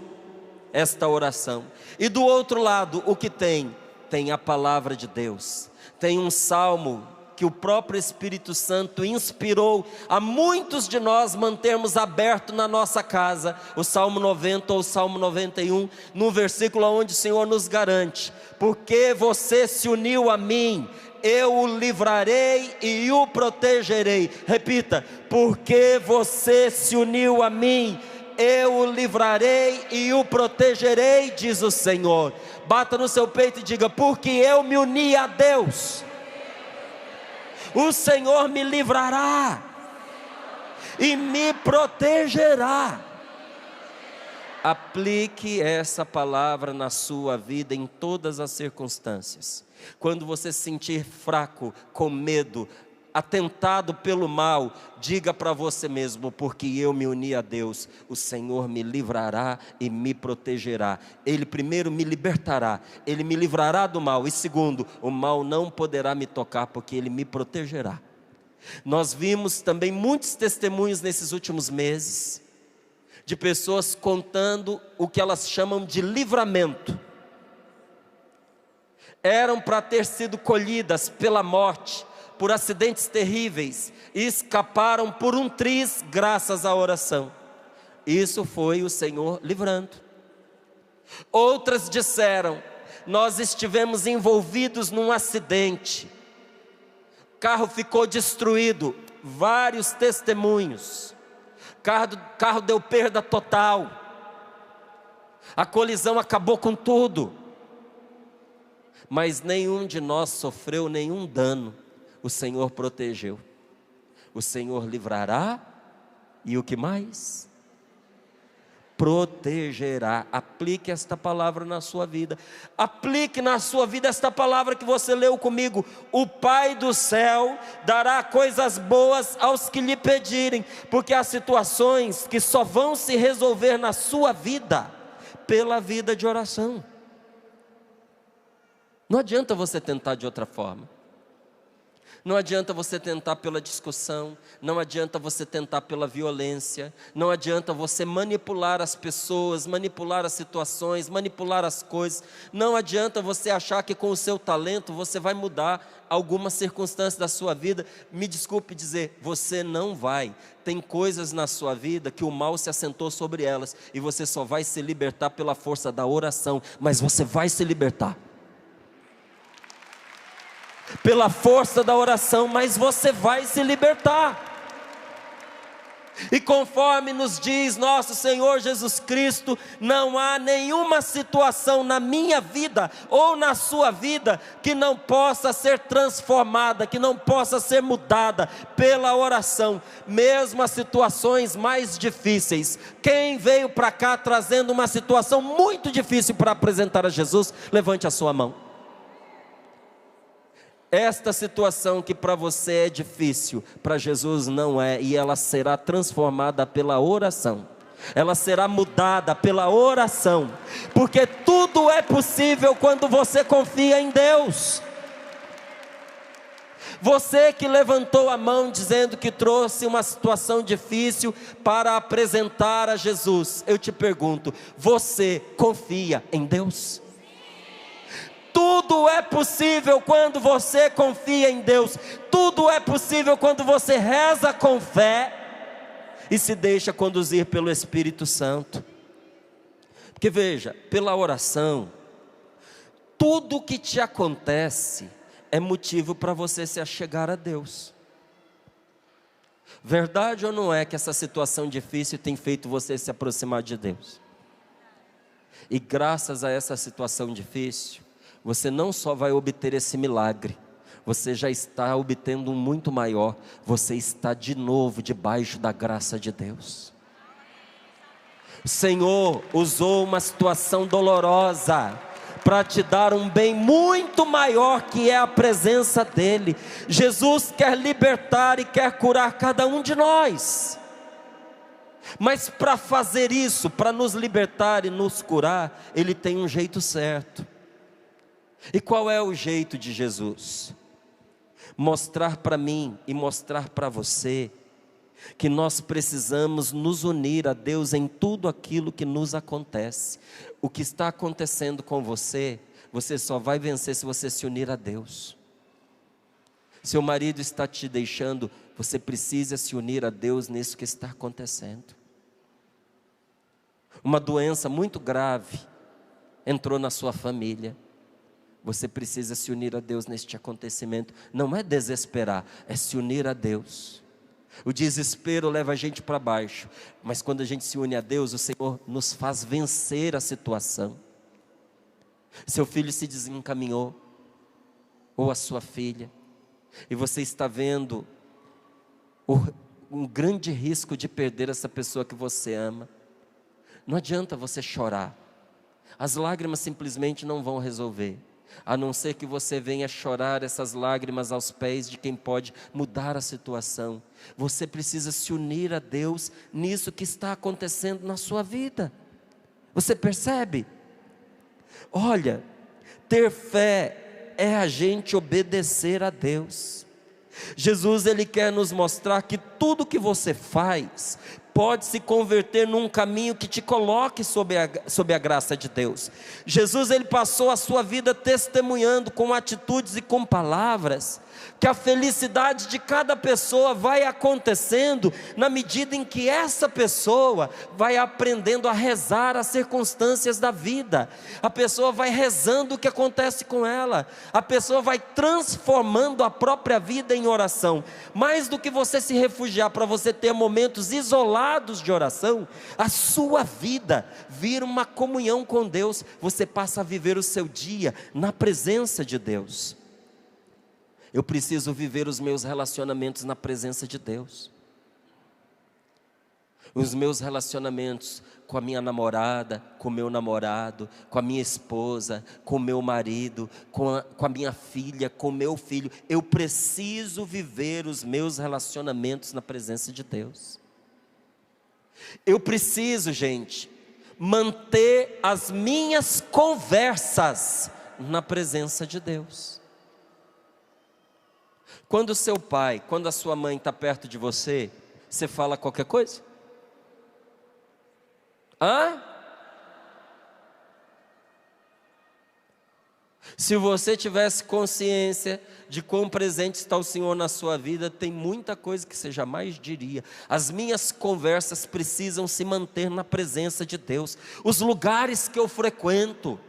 esta oração. E do outro lado, o que tem? Tem a palavra de Deus. Tem um salmo que o próprio Espírito Santo inspirou a muitos de nós mantermos aberto na nossa casa. O Salmo 90 ou o Salmo 91, no versículo onde o Senhor nos garante: porque você se uniu a mim, eu o livrarei e o protegerei. Repita: porque você se uniu a mim, eu o livrarei e o protegerei, diz o Senhor. Bata no seu peito e diga: porque eu me uni a Deus, o Senhor me livrará e me protegerá. Aplique essa palavra na sua vida em todas as circunstâncias. Quando você se sentir fraco, com medo, atentado pelo mal, diga para você mesmo: porque eu me uni a Deus, o Senhor me livrará e me protegerá. Ele primeiro me libertará, Ele me livrará do mal, e segundo, o mal não poderá me tocar, porque Ele me protegerá. Nós vimos também muitos testemunhos nesses últimos meses, de pessoas contando o que elas chamam de livramento. Eram para ter sido colhidas pela morte, por acidentes terríveis, e escaparam por um triz graças à oração. Isso foi o Senhor livrando. Outras disseram: nós estivemos envolvidos num acidente, o carro ficou destruído. Vários testemunhos. Carro deu perda total, a colisão acabou com tudo, mas nenhum de nós sofreu nenhum dano. O Senhor protegeu, o Senhor livrará, e o que mais? Protegerá. Aplique esta palavra na sua vida. Aplique na sua vida esta palavra que você leu comigo: o Pai do céu dará coisas boas aos que lhe pedirem. Porque há situações que só vão se resolver na sua vida pela vida de oração. Não adianta você tentar de outra forma. Não adianta você tentar pela discussão, não adianta você tentar pela violência, não adianta você manipular as pessoas, manipular as situações, manipular as coisas, não adianta você achar que com o seu talento você vai mudar alguma circunstância da sua vida. Me desculpe dizer, você não vai. Tem coisas na sua vida que o mal se assentou sobre elas e você só vai se libertar pela força da oração, mas você vai se libertar pela força da oração, mas você vai se libertar. E conforme nos diz nosso Senhor Jesus Cristo, não há nenhuma situação na minha vida ou na sua vida que não possa ser transformada, que não possa ser mudada pela oração, mesmo as situações mais difíceis. Quem veio para cá trazendo uma situação muito difícil para apresentar a Jesus, levante a sua mão. Esta situação que para você é difícil, para Jesus não é, e ela será transformada pela oração, ela será mudada pela oração, porque tudo é possível quando você confia em Deus. Você que levantou a mão dizendo que trouxe uma situação difícil para apresentar a Jesus, eu te pergunto, você confia em Deus? Tudo é possível quando você confia em Deus. Tudo é possível quando você reza com fé e se deixa conduzir pelo Espírito Santo. Porque veja, pela oração, tudo que te acontece é motivo para você se achegar a Deus. Verdade ou não é que essa situação difícil tem feito você se aproximar de Deus? E graças a essa situação difícil, você não só vai obter esse milagre, você já está obtendo um muito maior. Você está de novo debaixo da graça de Deus. O Senhor usou uma situação dolorosa para te dar um bem muito maior, que é a presença dEle. Jesus quer libertar e quer curar cada um de nós. Mas para fazer isso, para nos libertar e nos curar, Ele tem um jeito certo. E qual é o jeito de Jesus? Mostrar para mim e mostrar para você que nós precisamos nos unir a Deus em tudo aquilo que nos acontece. O que está acontecendo com você, você só vai vencer se você se unir a Deus. Seu marido está te deixando, você precisa se unir a Deus nisso que está acontecendo. Uma doença muito grave entrou na sua família. Você precisa se unir a Deus neste acontecimento. Não é desesperar, é se unir a Deus. O desespero leva a gente para baixo, mas quando a gente se une a Deus, o Senhor nos faz vencer a situação. Seu filho se desencaminhou, ou a sua filha, e você está vendo um grande risco de perder essa pessoa que você ama. Não adianta você chorar, as lágrimas simplesmente não vão resolver, a não ser que você venha chorar essas lágrimas aos pés de quem pode mudar a situação. Você precisa se unir a Deus nisso que está acontecendo na sua vida. Você percebe? Olha, ter fé é a gente obedecer a Deus. Jesus, Ele quer nos mostrar que tudo que você faz pode se converter num caminho que te coloque sob a graça de Deus. Jesus, Ele passou a sua vida testemunhando com atitudes e com palavras que a felicidade de cada pessoa vai acontecendo na medida em que essa pessoa vai aprendendo a rezar as circunstâncias da vida. A pessoa vai rezando o que acontece com ela, a pessoa vai transformando a própria vida em oração. Mais do que você se refugiar para você ter momentos isolados de oração, a sua vida vira uma comunhão com Deus. Você passa a viver o seu dia na presença de Deus. Eu preciso viver os meus relacionamentos na presença de Deus. Os meus relacionamentos com a minha namorada, com o meu namorado, com a minha esposa, com o meu marido, com a minha filha, com o meu filho. Eu preciso viver os meus relacionamentos na presença de Deus. Eu preciso, gente, manter as minhas conversas na presença de Deus. Quando o seu pai, quando a sua mãe está perto de você, você fala qualquer coisa? Hã? Se você tivesse consciência de quão presente está o Senhor na sua vida, tem muita coisa que você jamais diria. As minhas conversas precisam se manter na presença de Deus. Os lugares que eu frequento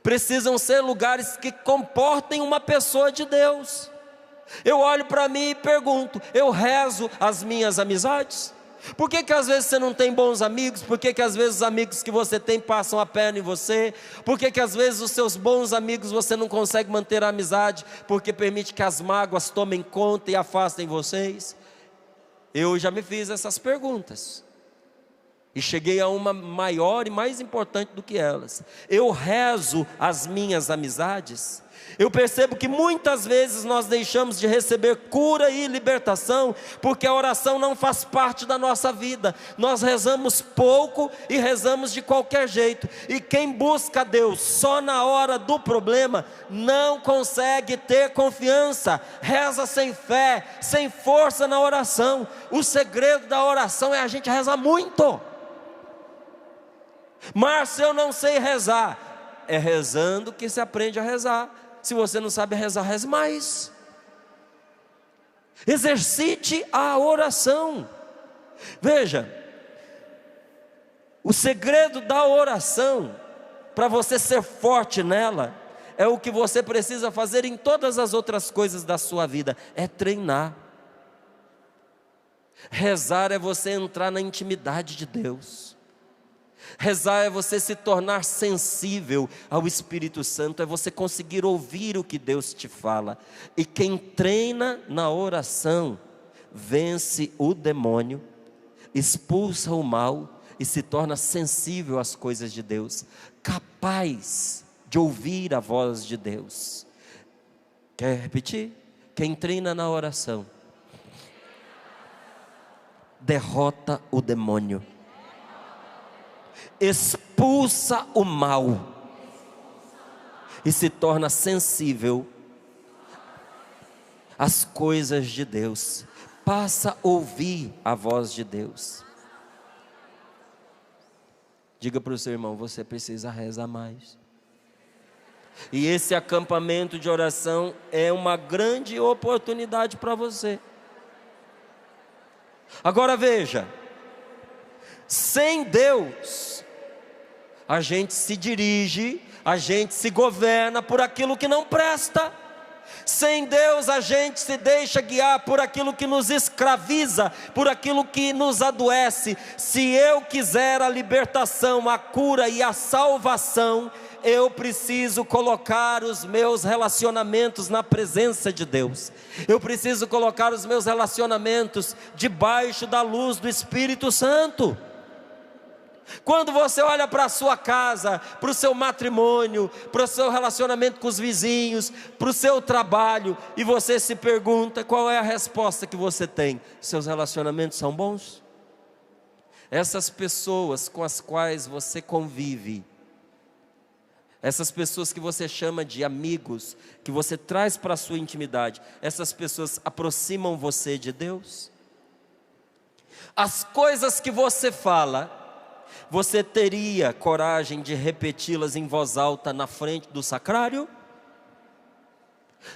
precisam ser lugares que comportem uma pessoa de Deus. Eu olho para mim e pergunto: eu rezo as minhas amizades? Por que às vezes você não tem bons amigos? Por que às vezes os amigos que você tem passam a perna em você? Por que às vezes os seus bons amigos você não consegue manter a amizade? Porque permite que as mágoas tomem conta e afastem vocês? Eu já me fiz essas perguntas e cheguei a uma maior e mais importante do que elas: eu rezo as minhas amizades? Eu percebo que muitas vezes nós deixamos de receber cura e libertação, porque a oração não faz parte da nossa vida. Nós rezamos pouco e rezamos de qualquer jeito. E quem busca Deus só na hora do problema, não consegue ter confiança. Reza sem fé, sem força na oração. O segredo da oração é a gente rezar muito. Márcio, eu não sei rezar. É rezando que se aprende a rezar. Se você não sabe rezar, reze mais. Exercite a oração. Veja, o segredo da oração, para você ser forte nela, é o que você precisa fazer em todas as outras coisas da sua vida: é treinar. Rezar é você entrar na intimidade de Deus. Rezar é você se tornar sensível ao Espírito Santo, é você conseguir ouvir o que Deus te fala. E quem treina na oração, vence o demônio, expulsa o mal e se torna sensível às coisas de Deus, capaz de ouvir a voz de Deus. Quer repetir? Quem treina na oração, derrota o demônio, expulsa o mal e se torna sensível às coisas de Deus, passa a ouvir a voz de Deus. Diga para o seu irmão: você precisa rezar mais. E esse acampamento de oração é uma grande oportunidade para você. Agora veja, sem Deus, a gente se dirige, a gente se governa por aquilo que não presta. Sem Deus, a gente se deixa guiar por aquilo que nos escraviza, por aquilo que nos adoece. Se eu quiser a libertação, a cura e a salvação, eu preciso colocar os meus relacionamentos na presença de Deus. Eu preciso colocar os meus relacionamentos debaixo da luz do Espírito Santo. Quando você olha para a sua casa, para o seu matrimônio, para o seu relacionamento com os vizinhos, para o seu trabalho, e você se pergunta, qual é a resposta que você tem? Seus relacionamentos são bons? Essas pessoas com as quais você convive, essas pessoas que você chama de amigos, que você traz para a sua intimidade, essas pessoas aproximam você de Deus? As coisas que você fala, você teria coragem de repeti-las em voz alta na frente do sacrário?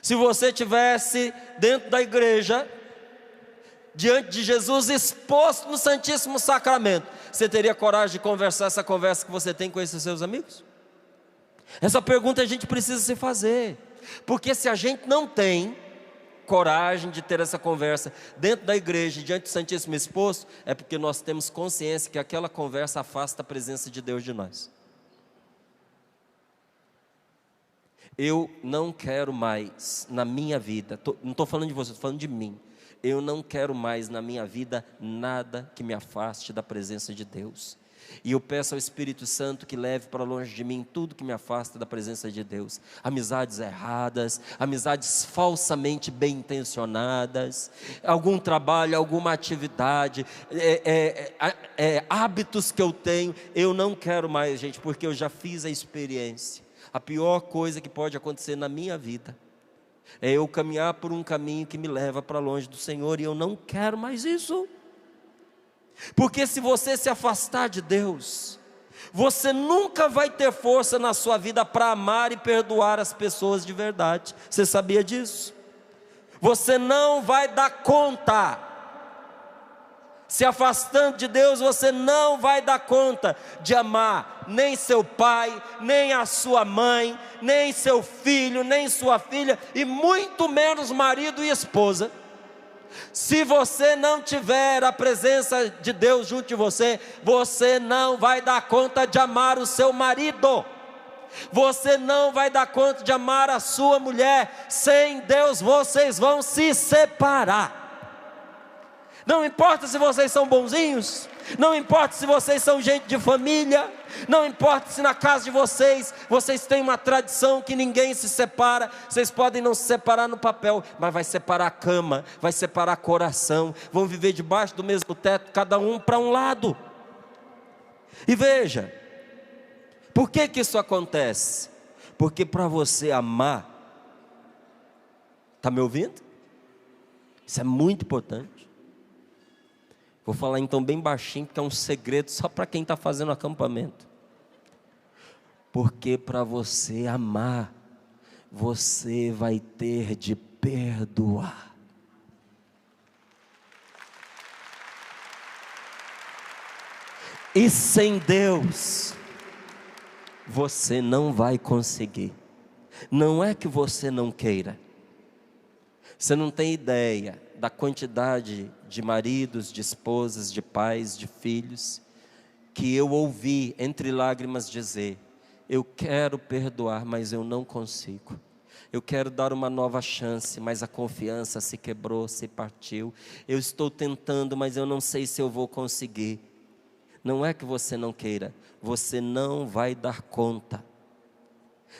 Se você estivesse dentro da igreja, diante de Jesus, exposto no Santíssimo Sacramento, você teria coragem de conversar essa conversa que você tem com esses seus amigos? Essa pergunta a gente precisa se fazer, porque se a gente não tem coragem de ter essa conversa dentro da igreja, diante do Santíssimo exposto, é porque nós temos consciência que aquela conversa afasta a presença de Deus de nós. Eu não quero mais na minha vida, não estou falando de você, estou falando de mim. Eu não quero mais na minha vida nada que me afaste da presença de Deus. E eu peço ao Espírito Santo que leve para longe de mim tudo que me afasta da presença de Deus. Amizades erradas, amizades falsamente bem intencionadas, algum trabalho, alguma atividade, hábitos que eu tenho, eu não quero mais, gente, porque eu já fiz a experiência. A pior coisa que pode acontecer na minha vida É eu caminhar por um caminho que me leva para longe do Senhor, e eu não quero mais isso. Porque se você se afastar de Deus, você nunca vai ter força na sua vida para amar e perdoar as pessoas de verdade. Você sabia disso? Você não vai dar conta. Se afastando de Deus, você não vai dar conta de amar nem seu pai, nem a sua mãe, nem seu filho, nem sua filha, e muito menos marido e esposa. Se você não tiver a presença de Deus junto de você, você não vai dar conta de amar o seu marido. Você não vai dar conta de amar a sua mulher. Sem Deus vocês vão se separar. Não importa se vocês são bonzinhos, não importa se vocês são gente de família, não importa se na casa de vocês têm uma tradição que ninguém se separa. Vocês podem não se separar no papel, mas vai separar a cama, vai separar coração. Vão viver debaixo do mesmo teto, cada um para um lado. E veja, por que isso acontece? Porque para você amar, está me ouvindo? Isso é muito importante. Vou falar então bem baixinho, porque é um segredo só para quem está fazendo acampamento. Porque para você amar, você vai ter de perdoar. E sem Deus, você não vai conseguir. Não é que você não queira. Você não tem ideia da quantidade de maridos, de esposas, de pais, de filhos, que eu ouvi entre lágrimas dizer: eu quero perdoar, mas eu não consigo. Eu quero dar uma nova chance, mas a confiança se quebrou, se partiu. Eu estou tentando, mas eu não sei se eu vou conseguir. Não é que você não queira, você não vai dar conta.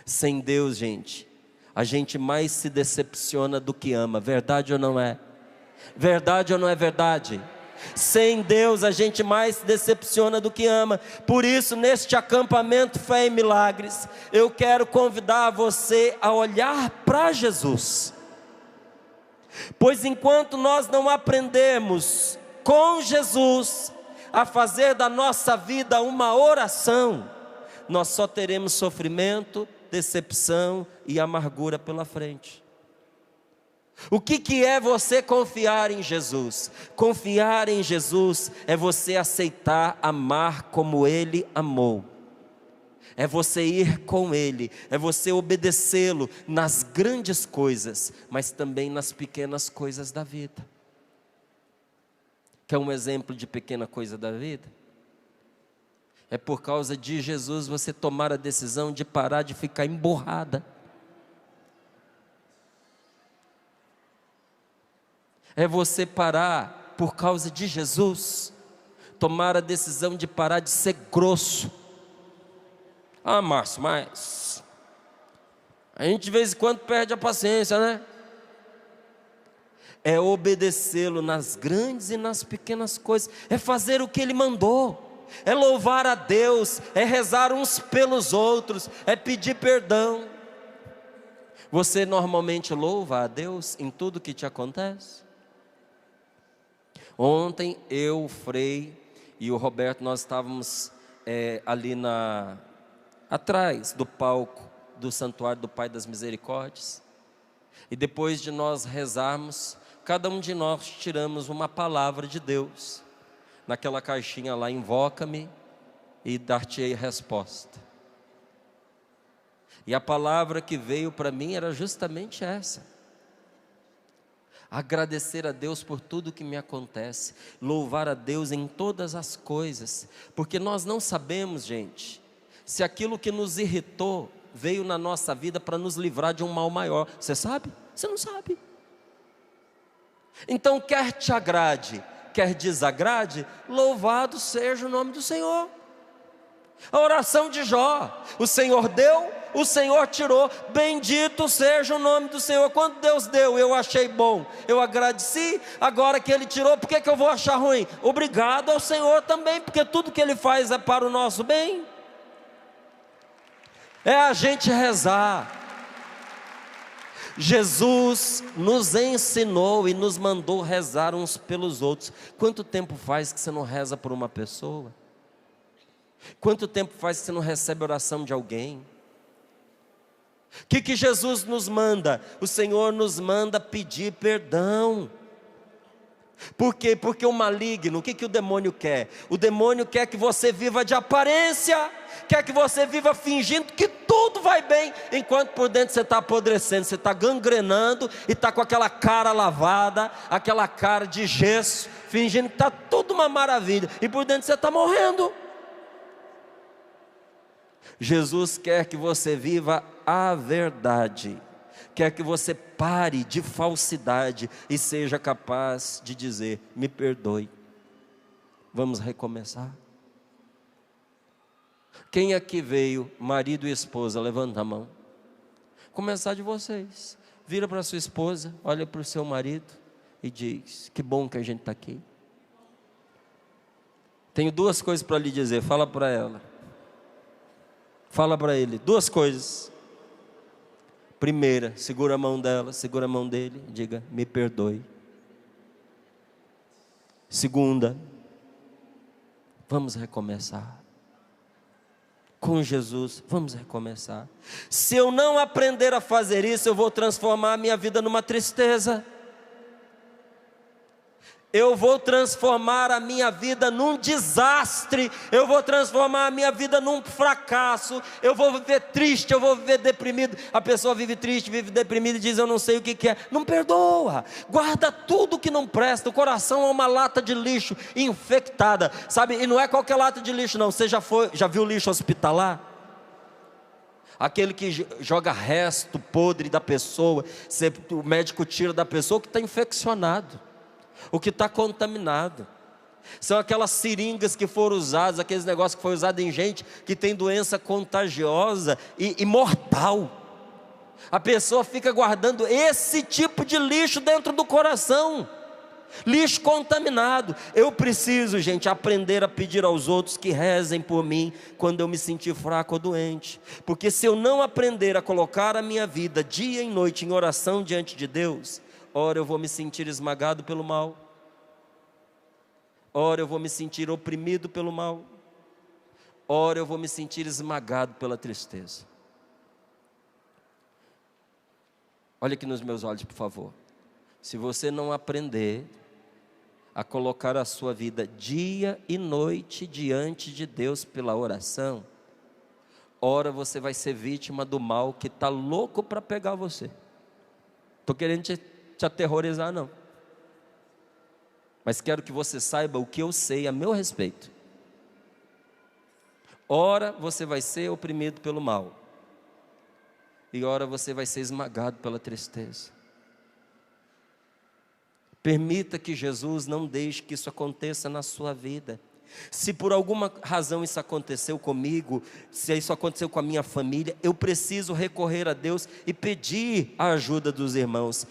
Sem Deus, gente, a gente mais se decepciona do que ama. Verdade ou não é? Verdade ou não é verdade? Sem Deus a gente mais se decepciona do que ama. Por isso, neste acampamento Fé e Milagres, eu quero convidar você a olhar para Jesus. Pois enquanto nós não aprendemos com Jesus a fazer da nossa vida uma oração, nós só teremos sofrimento, decepção e amargura pela frente. O que é você confiar em Jesus? Confiar em Jesus é você aceitar amar como Ele amou. É você ir com Ele, é você obedecê-lo nas grandes coisas, mas também nas pequenas coisas da vida. Quer um exemplo de pequena coisa da vida? É por causa de Jesus você tomar a decisão de parar de ficar emburrada. É você parar, por causa de Jesus, tomar a decisão de parar de ser grosso. Ah, Márcio, mas a gente de vez em quando perde a paciência, né? É obedecê-lo nas grandes e nas pequenas coisas. É fazer o que Ele mandou. É louvar a Deus. É rezar uns pelos outros. É pedir perdão. Você normalmente louva a Deus em tudo que te acontece? Ontem eu, o Frei e o Roberto, nós estávamos ali atrás do palco do Santuário do Pai das Misericórdias. E depois de nós rezarmos, cada um de nós tiramos uma palavra de Deus. Naquela caixinha lá, invoca-me e dar-te-ei resposta. E a palavra que veio para mim era justamente essa: agradecer a Deus por tudo que me acontece, louvar a Deus em todas as coisas, porque nós não sabemos, gente, se aquilo que nos irritou veio na nossa vida para nos livrar de um mal maior. Você sabe? Você não sabe. Então, quer te agrade, quer desagrade, louvado seja o nome do Senhor. A oração de Jó: o Senhor deu, o Senhor tirou, bendito seja o nome do Senhor. Quando Deus deu, eu achei bom, eu agradeci. Agora que Ele tirou, por que eu vou achar ruim? Obrigado ao Senhor também, porque tudo que Ele faz é para o nosso bem. É a gente rezar. Jesus nos ensinou e nos mandou rezar uns pelos outros. Quanto tempo faz que você não reza por uma pessoa? Quanto tempo faz que você não recebe a oração de alguém? O que Jesus nos manda? O Senhor nos manda pedir perdão. Por quê? Porque o maligno, o que o demônio quer? O demônio quer que você viva de aparência, quer que você viva fingindo que tudo vai bem, enquanto por dentro você está apodrecendo, você está gangrenando e está com aquela cara lavada, aquela cara de gesso, fingindo que está tudo uma maravilha, e por dentro você está morrendo. Jesus quer que você viva a verdade, quer que você pare de falsidade e seja capaz de dizer: me perdoe. Vamos recomeçar? Quem aqui veio, marido e esposa, levanta a mão. Começar de vocês. Vira para sua esposa, olha para o seu marido e diz: que bom que a gente está aqui. Tenho duas coisas para lhe dizer, fala para ela. Fala para ele, duas coisas. Primeira, segura a mão dela, segura a mão dele, diga: me perdoe. Segunda, vamos recomeçar. Com Jesus, vamos recomeçar. Se eu não aprender a fazer isso, eu vou transformar a minha vida numa tristeza. Eu vou transformar a minha vida num desastre, eu vou transformar a minha vida num fracasso, eu vou viver triste, eu vou viver deprimido. A pessoa vive triste, vive deprimida e diz: eu não sei o que é. Não perdoa, guarda tudo que não presta. O coração é uma lata de lixo infectada, sabe? E não é qualquer lata de lixo não. Você já viu lixo hospitalar? Aquele que joga resto podre da pessoa, o médico tira da pessoa, que está infeccionado, o que está contaminado. São aquelas seringas que foram usadas, aqueles negócios que foi usado em gente que tem doença contagiosa e mortal. A pessoa fica guardando esse tipo de lixo dentro do coração, lixo contaminado. Eu preciso, gente, aprender a pedir aos outros que rezem por mim quando eu me sentir fraco ou doente, porque se eu não aprender a colocar a minha vida dia e noite em oração diante de Deus, ora eu vou me sentir esmagado pelo mal, ora eu vou me sentir oprimido pelo mal, ora eu vou me sentir esmagado pela tristeza. Olha aqui nos meus olhos, por favor. Se você não aprender a colocar a sua vida dia e noite diante de Deus pela oração, ora você vai ser vítima do mal que está louco para pegar você. Estou querendo te aterrorizar não, mas quero que você saiba o que eu sei a meu respeito. Ora você vai ser oprimido pelo mal, e ora você vai ser esmagado pela tristeza. Permita que Jesus não deixe que isso aconteça na sua vida. Se por alguma razão isso aconteceu comigo, se isso aconteceu com a minha família, eu preciso recorrer a Deus e pedir a ajuda dos irmãos.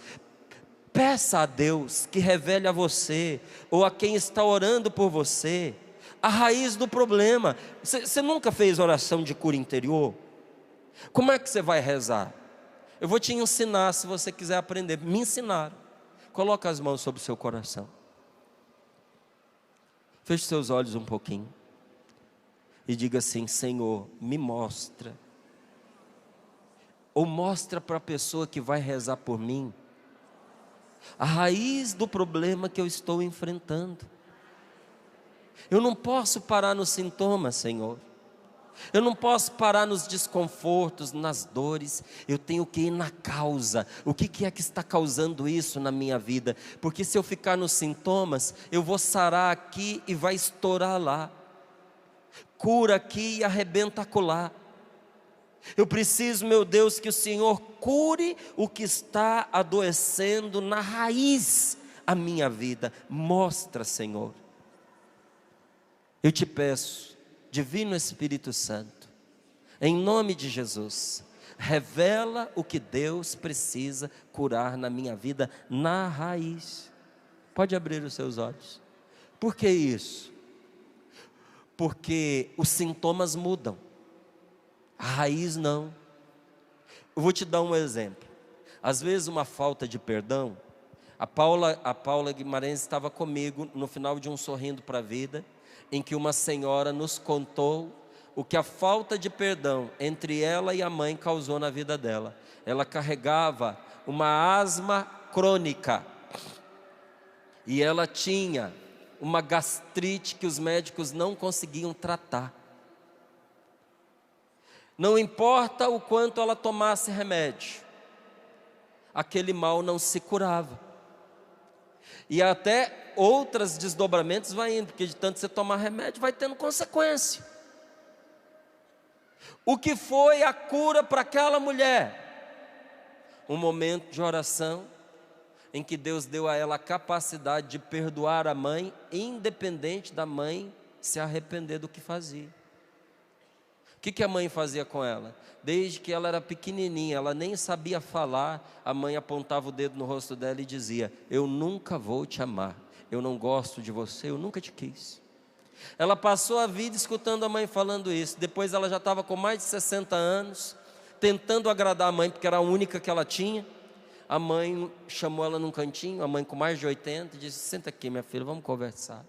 Peça a Deus que revele a você, ou a quem está orando por você, a raiz do problema. Você nunca fez oração de cura interior? Como é que você vai rezar? Eu vou te ensinar, se você quiser aprender. Me ensinaram. Coloca as mãos sobre o seu coração. Feche seus olhos um pouquinho e diga assim: Senhor, me mostra, ou mostra para a pessoa que vai rezar por mim, a raiz do problema que eu estou enfrentando. Eu não posso parar nos sintomas, Senhor. Eu não posso parar nos desconfortos, nas dores. Eu tenho que ir na causa. O que é que está causando isso na minha vida? Porque se eu ficar nos sintomas, eu vou sarar aqui e vai estourar lá. Cura aqui e arrebenta acolá. Eu preciso, meu Deus, que o Senhor cure o que está adoecendo na raiz a minha vida. Mostra, Senhor. Eu te peço, Divino Espírito Santo, em nome de Jesus, revela o que Deus precisa curar na minha vida, na raiz. Pode abrir os seus olhos. Por que isso? Porque os sintomas mudam, a raiz não. Eu vou te dar um exemplo. Às vezes uma falta de perdão. A Paula Guimarães estava comigo no final de um Sorrindo para a Vida, em que uma senhora nos contou o que a falta de perdão entre ela e a mãe causou na vida dela. Ela carregava uma asma crônica e ela tinha uma gastrite que os médicos não conseguiam tratar. Não importa o quanto ela tomasse remédio, aquele mal não se curava. E até outros desdobramentos vai indo, porque de tanto você tomar remédio vai tendo consequência. O que foi a cura para aquela mulher? Um momento de oração, em que Deus deu a ela a capacidade de perdoar a mãe, independente da mãe se arrepender do que fazia. O que a mãe fazia com ela? Desde que ela era pequenininha, ela nem sabia falar, a mãe apontava o dedo no rosto dela e dizia: eu nunca vou te amar, eu não gosto de você, eu nunca te quis. Ela passou a vida escutando a mãe falando isso. Depois ela já estava com mais de 60 anos, tentando agradar a mãe, porque era a única que ela tinha. A mãe chamou ela num cantinho, a mãe com mais de 80, e disse: senta aqui, minha filha, vamos conversar.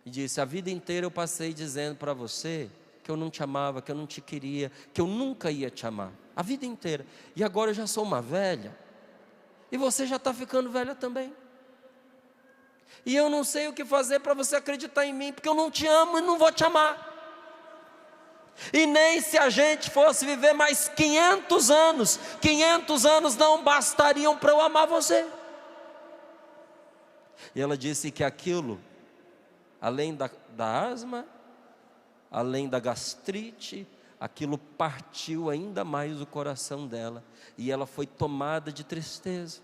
E disse: a vida inteira eu passei dizendo para você que eu não te amava, que eu não te queria, que eu nunca ia te amar, a vida inteira. E agora eu já sou uma velha, e você já está ficando velha também. E eu não sei o que fazer para você acreditar em mim, porque eu não te amo e não vou te amar. E nem se a gente fosse viver mais 500 anos não bastariam para eu amar você. E ela disse que aquilo, além da asma, além da gastrite, aquilo partiu ainda mais o coração dela, e ela foi tomada de tristeza.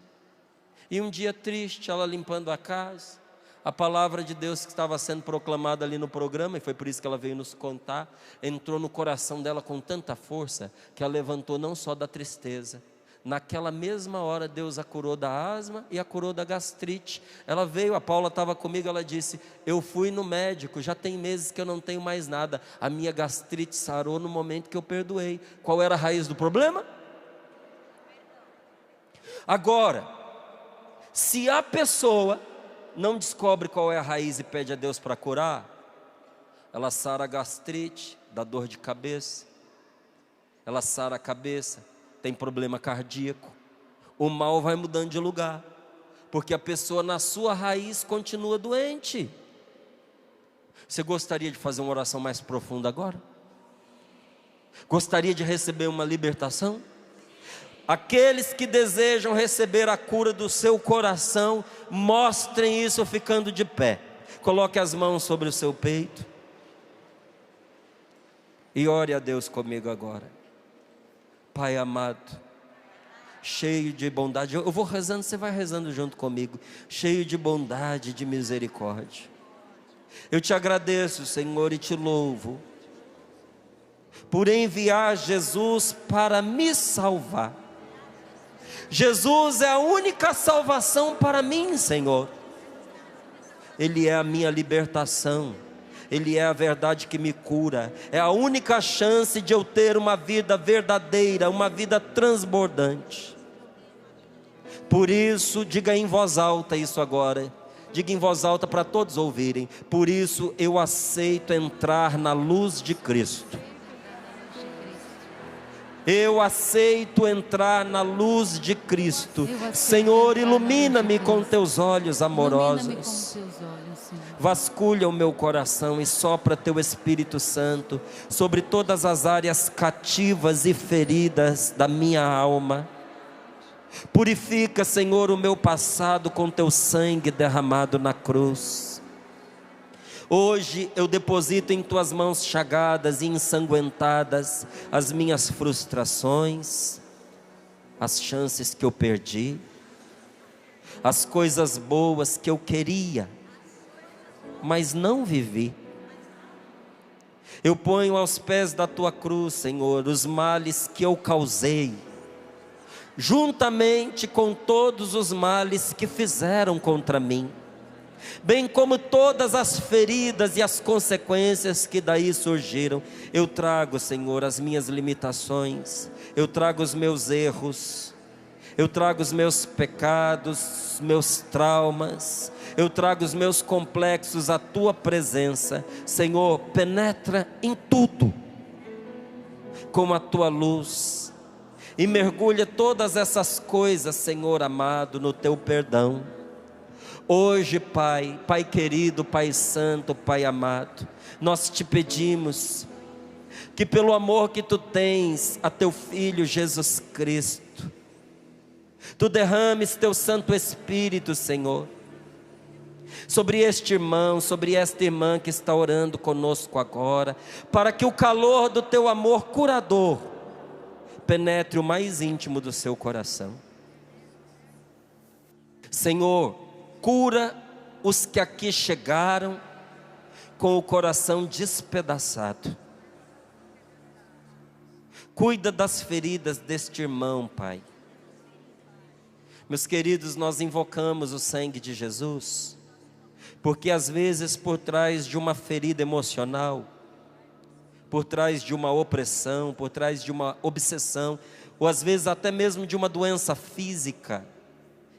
E um dia triste, ela limpando a casa, a palavra de Deus que estava sendo proclamada ali no programa, e foi por isso que ela veio nos contar, entrou no coração dela com tanta força, que ela levantou não só da tristeza. Naquela mesma hora Deus a curou da asma e a curou da gastrite. Ela veio, a Paula estava comigo, ela disse: eu fui no médico, já tem meses que eu não tenho mais nada, a minha gastrite sarou no momento que eu perdoei. Qual era a raiz do problema? Agora, se a pessoa não descobre qual é a raiz e pede a Deus para curar, ela sara a gastrite, dá dor de cabeça, ela sara a cabeça, tem problema cardíaco, o mal vai mudando de lugar, porque a pessoa na sua raiz continua doente. Você gostaria de fazer uma oração mais profunda agora? Gostaria de receber uma libertação? Aqueles que desejam receber a cura do seu coração, mostrem isso ficando de pé. Coloque as mãos sobre o seu peito e ore a Deus comigo agora. Pai amado, cheio de bondade, eu vou rezando, você vai rezando junto comigo. Cheio de bondade e de misericórdia, eu te agradeço, Senhor, e te louvo por enviar Jesus para me salvar. Jesus é a única salvação para mim, Senhor. Ele é a minha libertação, Ele é a verdade que me cura, é a única chance de eu ter uma vida verdadeira, uma vida transbordante. Por isso, diga em voz alta isso agora, diga em voz alta para todos ouvirem: por isso eu aceito entrar na luz de Cristo. Eu aceito entrar na luz de Cristo. Senhor, ilumina-me com teus olhos amorosos. Vasculha o meu coração e sopra teu Espírito Santo sobre todas as áreas cativas e feridas da minha alma. Purifica, Senhor, o meu passado com teu sangue derramado na cruz. Hoje eu deposito em tuas mãos chagadas e ensanguentadas as minhas frustrações, as chances que eu perdi, as coisas boas que eu queria, mas não vivi. Eu ponho aos pés da tua cruz, Senhor, os males que eu causei, juntamente com todos os males que fizeram contra mim, bem como todas as feridas e as consequências que daí surgiram. Eu trago, Senhor, as minhas limitações, eu trago os meus erros, Eu trago os meus pecados, meus traumas, eu trago os meus complexos à tua presença. Senhor, penetra em tudo com a tua luz e mergulha todas essas coisas, Senhor amado, no teu perdão. Hoje, Pai, Pai querido, Pai santo, Pai amado, nós te pedimos que pelo amor que tu tens a teu Filho Jesus Cristo, tu derrames teu Santo Espírito, Senhor, sobre este irmão, sobre esta irmã que está orando conosco agora, para que o calor do teu amor curador penetre o mais íntimo do seu coração. Senhor, cura os que aqui chegaram com o coração despedaçado. Cuida das feridas deste irmão, Pai. Meus queridos, nós invocamos o sangue de Jesus, porque às vezes por trás de uma ferida emocional, por trás de uma opressão, por trás de uma obsessão, ou às vezes até mesmo de uma doença física,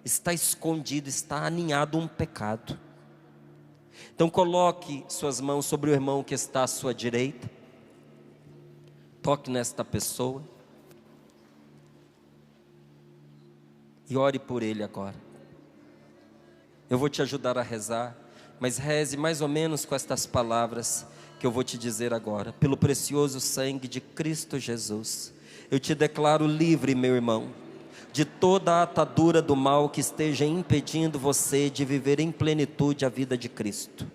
está escondido, está aninhado um pecado. Então coloque suas mãos sobre o irmão que está à sua direita, toque nesta pessoa e ore por ele agora. Eu vou te ajudar a rezar, mas reze mais ou menos com estas palavras que eu vou te dizer agora. Pelo precioso sangue de Cristo Jesus, eu te declaro livre, meu irmão, de toda a atadura do mal que esteja impedindo você de viver em plenitude a vida de Cristo.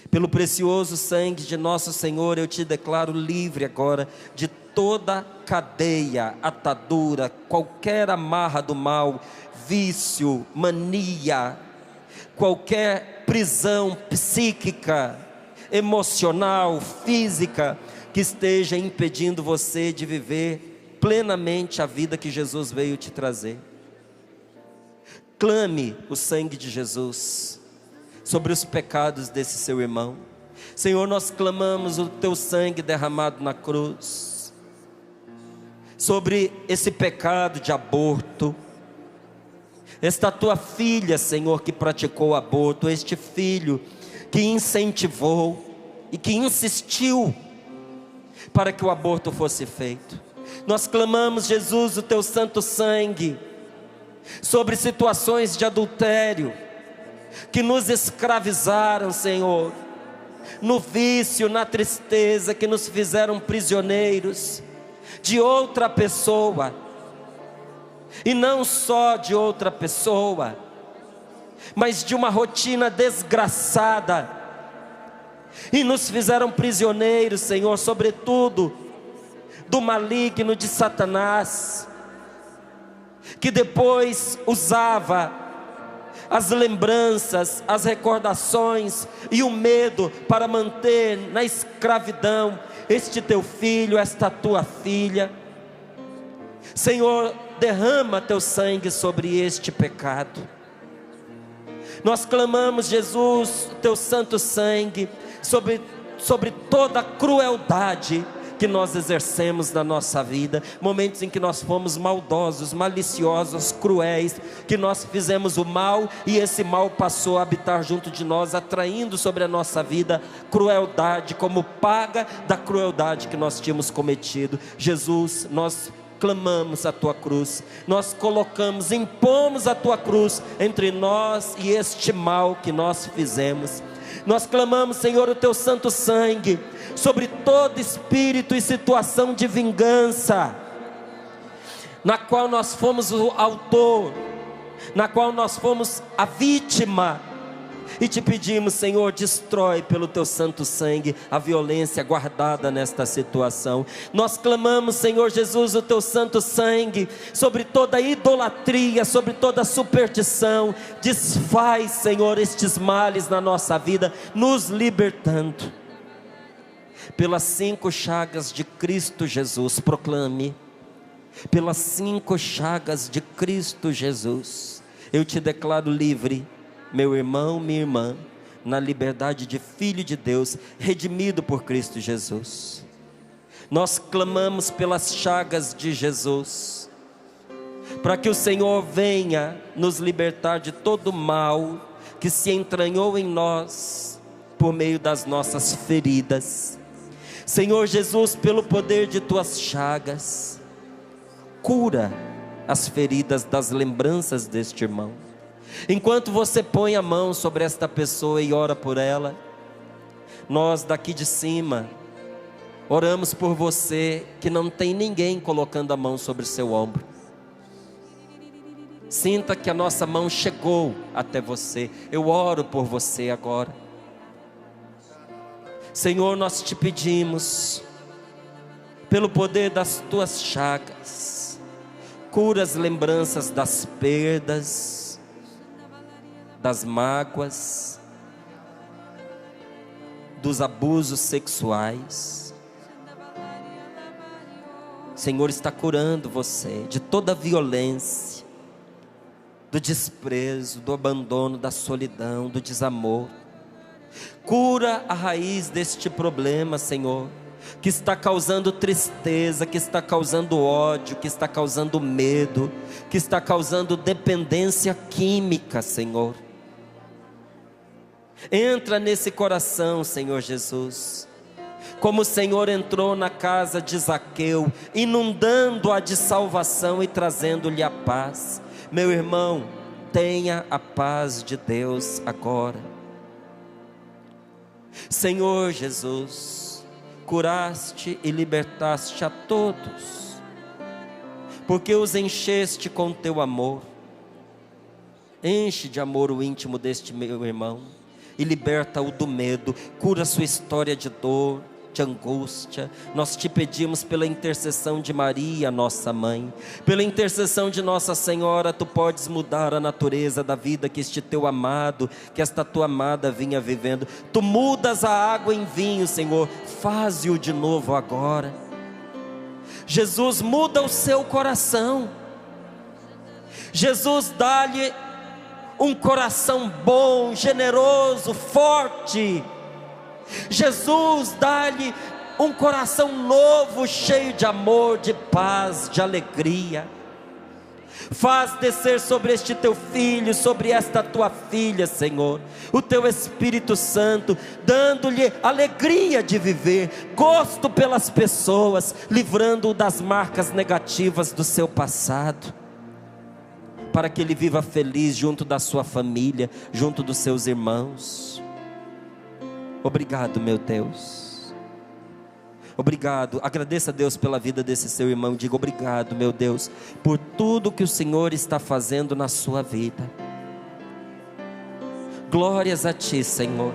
Pelo precioso sangue de nosso Senhor, eu te declaro livre agora de toda cadeia, atadura, qualquer amarra do mal, vício, mania, qualquer prisão psíquica, emocional, física, que esteja impedindo você de viver plenamente a vida que Jesus veio te trazer. Clame o sangue de Jesus sobre os pecados desse seu irmão. Senhor, nós clamamos o teu sangue derramado na cruz sobre esse pecado de aborto, esta tua filha, Senhor, que praticou aborto, este filho que incentivou e que insistiu para que o aborto fosse feito. Nós clamamos, Jesus, o teu santo sangue sobre situações de adultério que nos escravizaram, Senhor, no vício, na tristeza, que nos fizeram prisioneiros de outra pessoa, e não só de outra pessoa, mas de uma rotina desgraçada, e nos fizeram prisioneiros, Senhor, sobretudo do maligno de Satanás, que depois usava as lembranças, as recordações e o medo para manter na escravidão este teu filho, esta tua filha. Senhor, derrama teu sangue sobre este pecado. Nós clamamos, Jesus, teu santo sangue sobre toda a crueldade que nós exercemos na nossa vida, momentos em que nós fomos maldosos, maliciosos, cruéis, que nós fizemos o mal e esse mal passou a habitar junto de nós, atraindo sobre a nossa vida crueldade como paga da crueldade que nós tínhamos cometido. Jesus, nós clamamos a tua cruz, nós colocamos, impomos a tua cruz entre nós e este mal que nós fizemos. Nós clamamos, Senhor, o teu santo sangue sobre todo espírito e situação de vingança, na qual nós fomos o autor, na qual nós fomos a vítima, e te pedimos, Senhor, destrói pelo teu santo sangue a violência guardada nesta situação. Nós clamamos, Senhor Jesus, o teu santo sangue sobre toda idolatria, sobre toda superstição. Desfaz, Senhor, estes males na nossa vida, nos libertando. Pelas 5 chagas de Cristo Jesus, proclame: pelas 5 chagas de Cristo Jesus, eu te declaro livre, meu irmão, minha irmã, na liberdade de filho de Deus, redimido por Cristo Jesus. Nós clamamos pelas chagas de Jesus para que o Senhor venha nos libertar de todo mal que se entranhou em nós por meio das nossas feridas. Senhor Jesus, pelo poder de tuas chagas, cura as feridas das lembranças deste irmão. Enquanto você põe a mão sobre esta pessoa e ora por ela, nós daqui de cima oramos por você que não tem ninguém colocando a mão sobre o seu ombro. Sinta que a nossa mão chegou até você. Eu oro por você agora. Senhor, nós te pedimos, pelo poder das tuas chagas, cura as lembranças das perdas, das mágoas, dos abusos sexuais. O Senhor está curando você de toda a violência, do desprezo, do abandono, da solidão, do desamor. Cura a raiz deste problema, Senhor, que está causando tristeza, que está causando ódio, que está causando medo, que está causando dependência química, Senhor. Entra nesse coração, Senhor Jesus, como o Senhor entrou na casa de Zaqueu, inundando-a de salvação e trazendo-lhe a paz. Meu irmão, tenha a paz de Deus agora. Senhor Jesus, curaste e libertaste a todos, porque os encheste com teu amor. Enche de amor o íntimo deste meu irmão e liberta-o do medo. Cura sua história de dor, de angústia. Nós te pedimos pela intercessão de Maria, nossa mãe, pela intercessão de Nossa Senhora, tu podes mudar a natureza da vida que este teu amado, que esta tua amada vinha vivendo. Tu mudas a água em vinho, Senhor, faze-o de novo agora. Jesus, muda o seu coração. Jesus, dá-lhe um coração bom, generoso, forte. Jesus, dá-lhe um coração novo, cheio de amor, de paz, de alegria. Faz descer sobre este teu filho, sobre esta tua filha, Senhor, o teu Espírito Santo, dando-lhe alegria de viver, gosto pelas pessoas, livrando-o das marcas negativas do seu passado, para que ele viva feliz junto da sua família, junto dos seus irmãos. Obrigado, meu Deus. Obrigado. Agradeça a Deus pela vida desse seu irmão. Diga obrigado, meu Deus, por tudo que o Senhor está fazendo na sua vida. Glórias a ti, Senhor,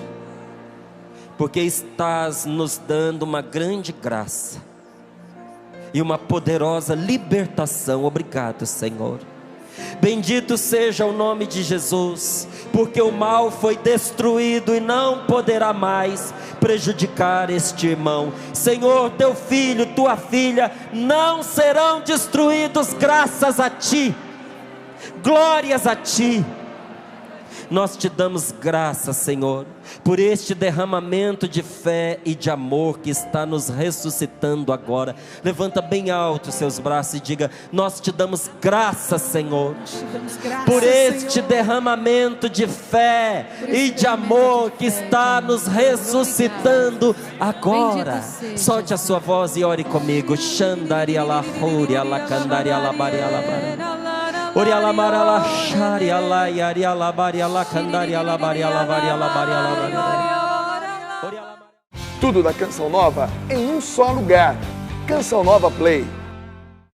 porque estás nos dando uma grande graça e uma poderosa libertação. Obrigado, Senhor. Bendito seja o nome de Jesus, porque o mal foi destruído e não poderá mais prejudicar este irmão. Senhor, teu filho, tua filha não serão destruídos graças a ti. Glórias a ti. Nós te damos graças, Senhor, por este derramamento de fé e de amor que está nos ressuscitando agora. Levanta bem alto os seus braços e diga: nós te damos graças, Senhor, por este derramamento de fé e de amor que está nos ressuscitando agora. Solte a sua voz e ore comigo. Xandaria la rúria la candaria la baria la baria. Oriala marala sharia la yaria la baria la candaria la baria la baria la baria la baria.
Tudo da Canção Nova em um só lugar. Canção Nova Play.